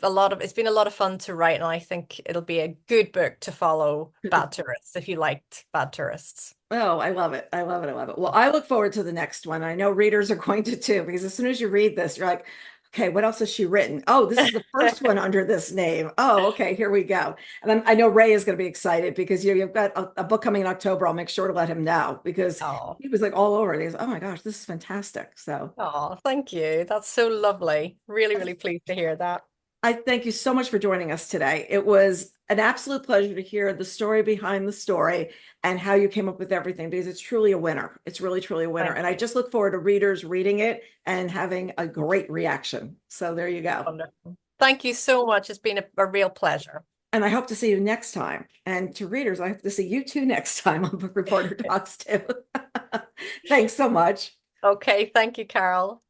a lot of it's been a lot of fun to write, and I think it'll be a good book to follow Bad Tourists if you liked Bad Tourists. Oh, I love it. I love it. I love it. Well, I look forward to the next one. I know readers are going to too, because as soon as you read this, you're like, okay, what else has she written? Oh, this is the first one under this name. Oh, okay, here we go. And I know Ray is going to be excited because you've got a book coming in October. I'll make sure to let him know because Oh, he was like all over it. He's, oh my gosh, this is fantastic. So oh, thank you. That's so lovely. Really, really pleased to hear that. I thank you so much for joining us today. It was an absolute pleasure to hear the story behind the story and how you came up with everything because it's truly a winner. It's really, truly a winner. Thank And I you. just look forward to readers reading it and having a great reaction. So there you go. Wonderful. Thank you so much. It's been a real pleasure. And I hope to see you next time. And to readers, I hope to see you too next time on Book Reporter Talks too. Thanks so much. Okay, thank you, Carol.